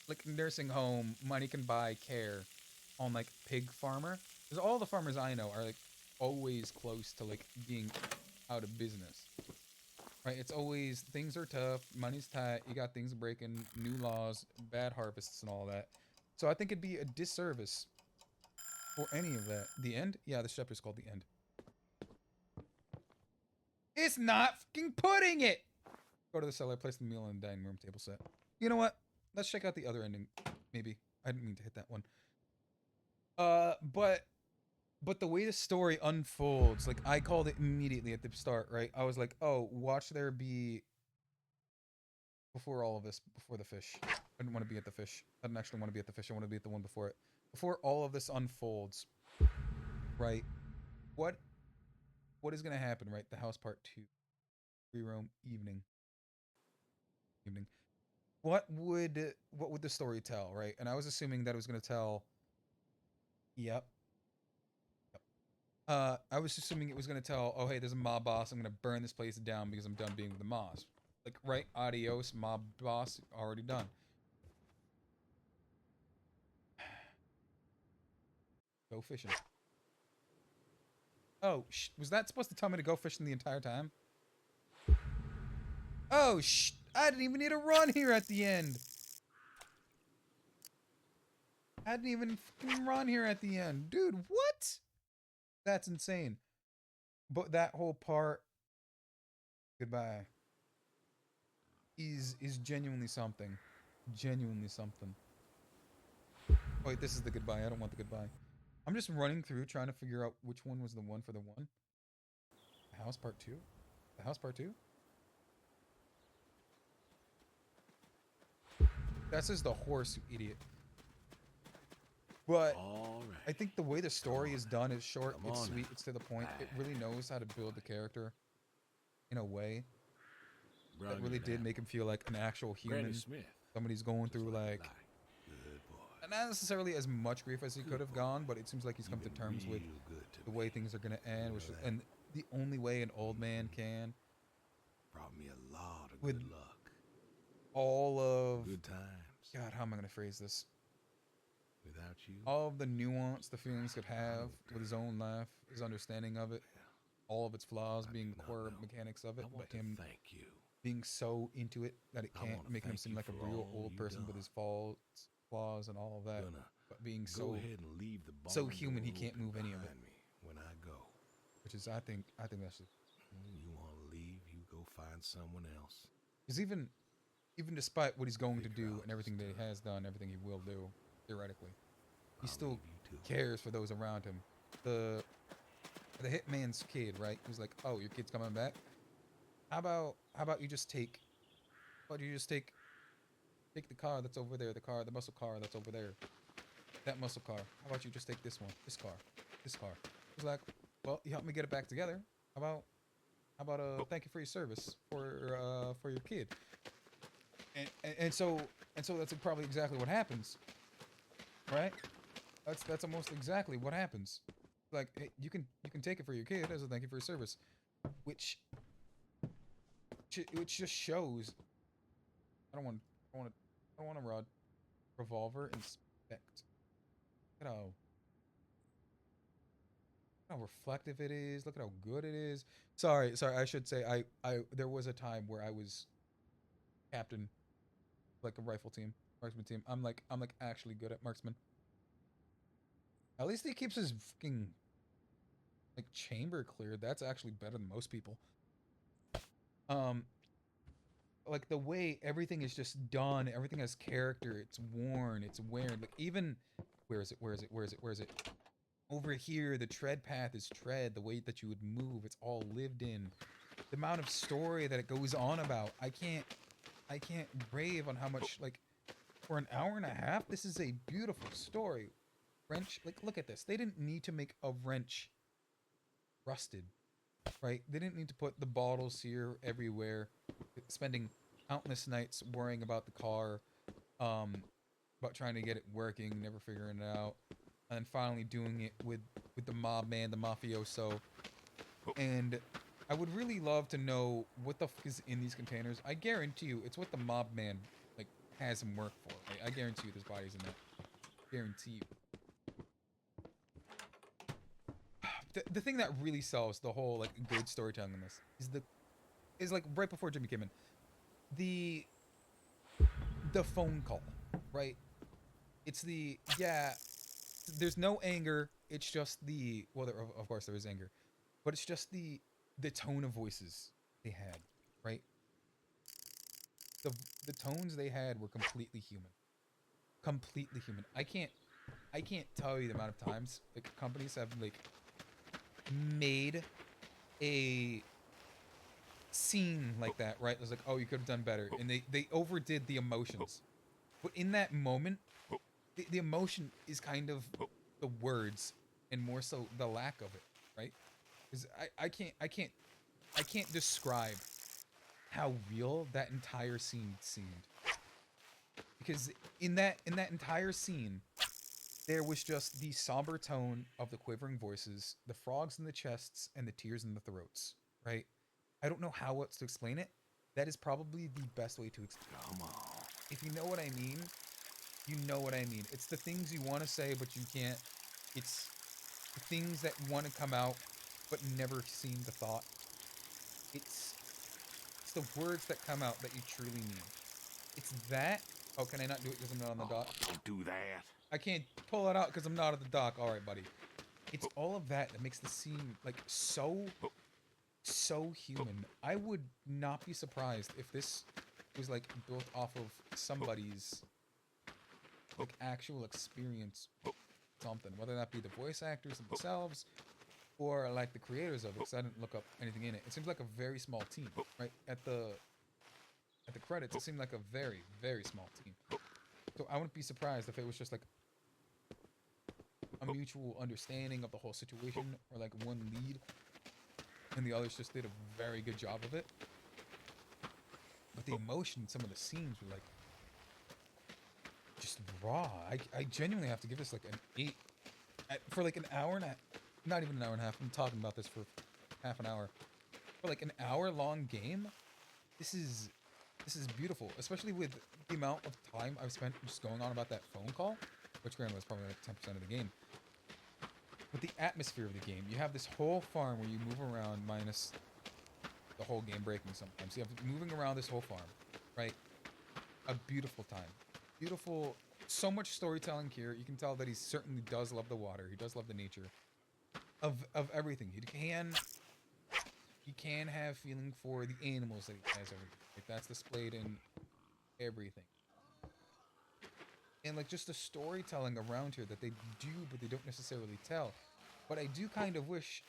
like, nursing home money can buy care on, like, pig farmer, because all the farmers I know are, like, always close to, like, being out of business, right? It's always, things are tough, money's tight, you got things breaking, new laws, bad harvests and all that. So I think it'd be a disservice for any of that. The end? Yeah, the chapter's called The End. It's not fucking putting it! Go to the cellar, place the meal on the dining room table set. You know what? Let's check out the other ending. Maybe. I didn't mean to hit that one. But the way the story unfolds, like, I called it immediately at the start, right? I was like, oh, watch there be, before all of this, before the fish. I didn't want to be at the fish. I didn't actually want to be at the fish. I want to be at the one before it. Before all of this unfolds, right? What is going to happen, right? The house part 2. Free roam evening. What would the story tell, right? And I was assuming that it was going to tell, yep. I was assuming it was going to tell, oh, hey, there's a mob boss. I'm going to burn this place down because I'm done being with the mobs. Like, right? Adios, mob boss, already done. Go fishing. Oh, was that supposed to tell me to go fishing the entire time? Oh, I didn't even need to run here at the end. I didn't even fucking run here at the end. Dude, what? That's insane. But that whole part, goodbye, is genuinely something. Genuinely something. Wait, this is the goodbye. I don't want the goodbye. I'm just running through trying to figure out which one was the one for the one. The house part 2? The house part 2? That says the horse, you idiot. But I think the way the story is done is short, it's sweet, it's to the point. It really knows how to build the character in a way that really did make him feel like an actual human. Somebody's going through, like, not necessarily as much grief as he could have gone, but it seems like he's come to terms with the way things are going to end, and the only way an old man can. Brought me a lot of with good luck. All of good times. God, how am I going to phrase this? Without you, all of the nuance the feelings could have with his own life, his understanding of it, all of its flaws, being the core mechanics of it, but him being so into it that it can't, making him seem like a real old person with his faults, flaws, and all of that, but being so human he can't move any of it. When I go, which is, I think that's just, you want to leave, you go find someone else. Because even despite what he's going to do and everything that he has done, everything he will do, theoretically, he still cares for those around him. The hitman's kid, right? He's like, oh, your kid's coming back. How about you just take the car that's over there, the muscle car that's over there, that muscle car. How about you just take this one, this car. He's like, well, you helped me get it back together. How about thank you for your service for your kid. And so that's probably exactly what happens, right? That's almost exactly what happens. Like, hey, you can take it for your kid as a thank you for your service, which just shows. I don't want a revolver. Inspect. how reflective it is. Look at how good it is. Sorry, I should say I there was a time where I was captain like a rifle team, marksman team. I'm like actually good at marksman. At least he keeps his fucking like chamber cleared. That's actually better than most people. Like the way everything is just done, everything has character. It's worn, it's wearing. Like even where is it? Where is it? Where is it? Where is it? Over here, the tread path is tread. The way that you would move, it's all lived in. The amount of story that it goes on about, I can't rave on how much, like, for an hour and a half, this is a beautiful story. Wrench, like, look at this. They didn't need to make a wrench rusted, right? They didn't need to put the bottles here everywhere, spending countless nights worrying about the car, about trying to get it working, never figuring it out, and then finally doing it with the mob man, the mafioso. And I would really love to know what the fuck is in these containers. I guarantee you, it's what the mob man like has him work for. I guarantee you, there's bodies in there. Guarantee you. The thing that really sells the whole like good storytelling in this is like right before Jimmy came in, the phone call, right? It's the there's no anger. It's just of course there is anger, but it's just the tone of voices they had, right? The tones they had were completely human. Completely human. I can't tell you the amount of times like companies have like made a scene like that, right? It was like, oh, you could have done better, and they overdid the emotions. But in that moment, the emotion is kind of the words, and more so the lack of it, right? Because I can't describe how real that entire scene seemed. Because in that entire scene, there was just the somber tone of the quivering voices, the frogs in the chests, and the tears in the throats, right? I don't know how else to explain it. That is probably the best way to explain it. Come on. If you know what I mean, you know what I mean. It's the things you want to say, but you can't. It's the things that want to come out, but never seem the thought. It's the words that come out that you truly mean. It's that. Oh, can I not do it because I'm not on the dock? Don't do that. I can't pull it out because I'm not at the dock. All right, buddy. It's all of that that makes the scene like so human. I would not be surprised if this was like built off of somebody's like actual experience, something, whether that be the voice actors themselves or like the creators of it, because I didn't look up anything in it. It seems like a very small team, right? At the credits, it seemed like a very, very small team. So I wouldn't be surprised if it was just like a mutual understanding of the whole situation, or like one lead and the others just did a very good job of it. But the emotion in some of the scenes were like just raw. I genuinely have to give this like an 8 for like an hour and a, not even an hour and a half. I'm talking about this for half an hour. For like an hour-long game, this is beautiful, especially with the amount of time I've spent just going on about that phone call, which granted was probably like 10% of the game. But the atmosphere of the game, you have this whole farm where you move around, minus the whole game breaking sometimes. You have moving around this whole farm, right? A beautiful time. Beautiful, so much storytelling here. You can tell that he certainly does love the water. He does love the nature of everything. He can have feeling for the animals that he has over here. Like that's displayed in everything. And like just the storytelling around here that they do, but they don't necessarily tell. But I do kind of wish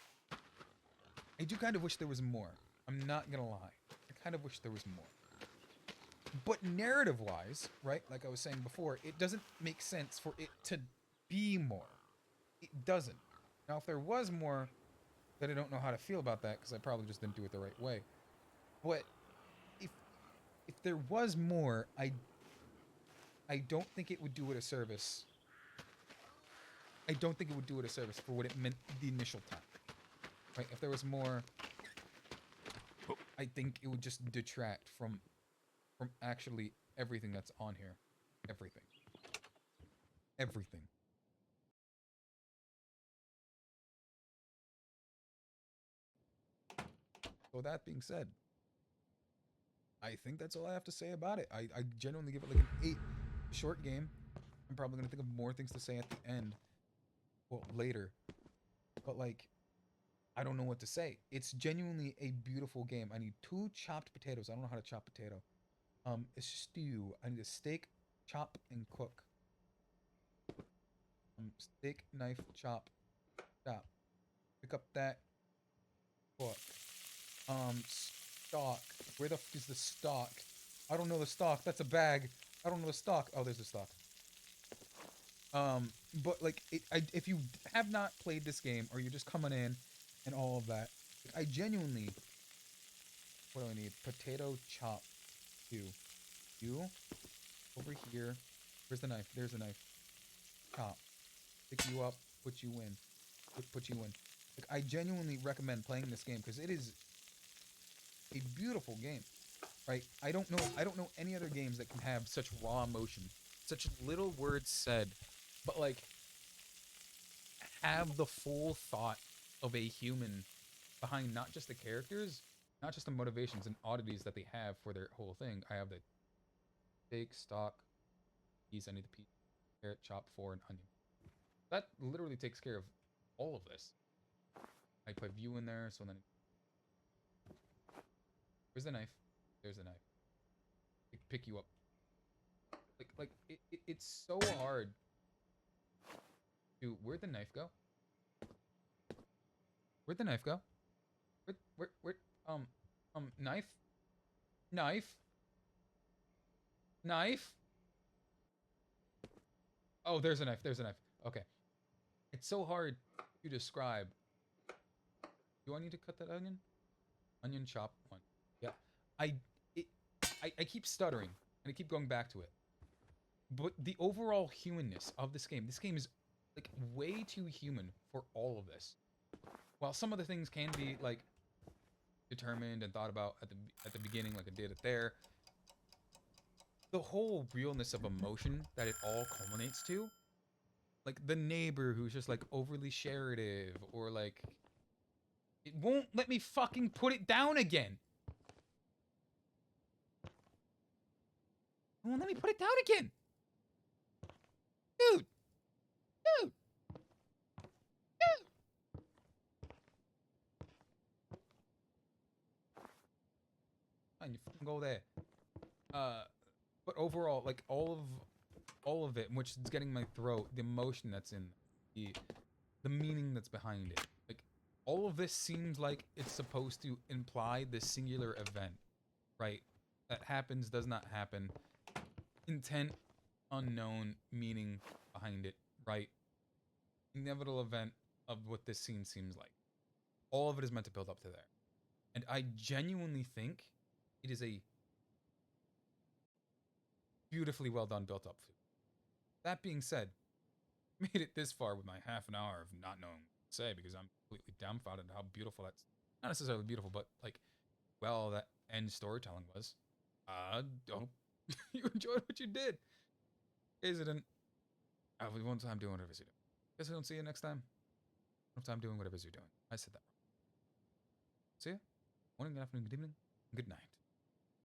there was more. I'm not gonna lie. I kind of wish there was more. But narrative-wise, right, like I was saying before, it doesn't make sense for it to be more. It doesn't. Now, if there was more, then I don't know how to feel about that, because I probably just didn't do it the right way. But if there was more, I don't think it would do it a service. I don't think it would do it a service for what it meant the initial time. Right? If there was more, I think it would just detract from actually everything that's on here. Everything. Everything. So that being said, I think that's all I have to say about it. I genuinely give it like an 8. Short game. I'm probably gonna think of more things to say at the end. Well, later. But like, I don't know what to say. It's genuinely a beautiful game. I need 2 chopped potatoes. I don't know how to chop potato. A stew. I need a steak, chop, and cook. Steak, knife, chop, chop. Pick up that. Cook. Stock. Where the f is the stock? I don't know the stock. That's a bag. I don't know the stock. Oh, there's the stock. But like, if you have not played this game or you're just coming in and all of that, I genuinely. What do I need? Potato chop. You over here. Where's the knife? There's the knife. Chop. Pick you up. Put you in. Put you in. Like, I genuinely recommend playing this game because it is a beautiful game, right? I don't know any other games that can have such raw emotion, such little words said, but like have the full thought of a human behind not just the characters, not just the motivations and oddities that they have for their whole thing. I have the steak, stock, peas. I need the peas, carrot, chop, 4, and onion. That literally takes care of all of this. I put view in there, so then. Where's the knife? There's the knife. Pick you up. Like it's so hard. Dude, where'd the knife go? Where'd the knife go? Where knife? Knife? Knife? Oh, there's a knife. There's a knife. Okay. It's so hard to describe. Do I need to cut that onion? Onion chop 1. Yeah. I keep stuttering and I keep going back to it. But the overall humanness of this game is like way too human for all of this. While some of the things can be like determined and thought about at the beginning, like I did it there, the whole realness of emotion that it all culminates to, like the neighbor who's just like overly sharative, or like it won't let me fucking put it down again. It won't let me put it down again. Dude. Dude. Dude. Fine, you fucking go there. But overall, like all of it, which is getting my throat, the emotion that's in the meaning that's behind it. Like all of this seems like it's supposed to imply this singular event, right? That happens, does not happen. Intent unknown, meaning behind it, right? Inevitable event of what this scene seems like. All of it is meant to build up to there. And I genuinely think it is a beautifully well done, built up food. That being said, made it this far with my half an hour of not knowing what to say because I'm completely dumbfounded at how beautiful that's, not necessarily beautiful, but like, well, that end storytelling was. Hope you enjoyed what you did. Is it an have one time doing whatever you're doing? Guess we don't see you next time. One time doing whatever you're doing. I said that wrong. See ya. Morning, good afternoon, good evening, good night.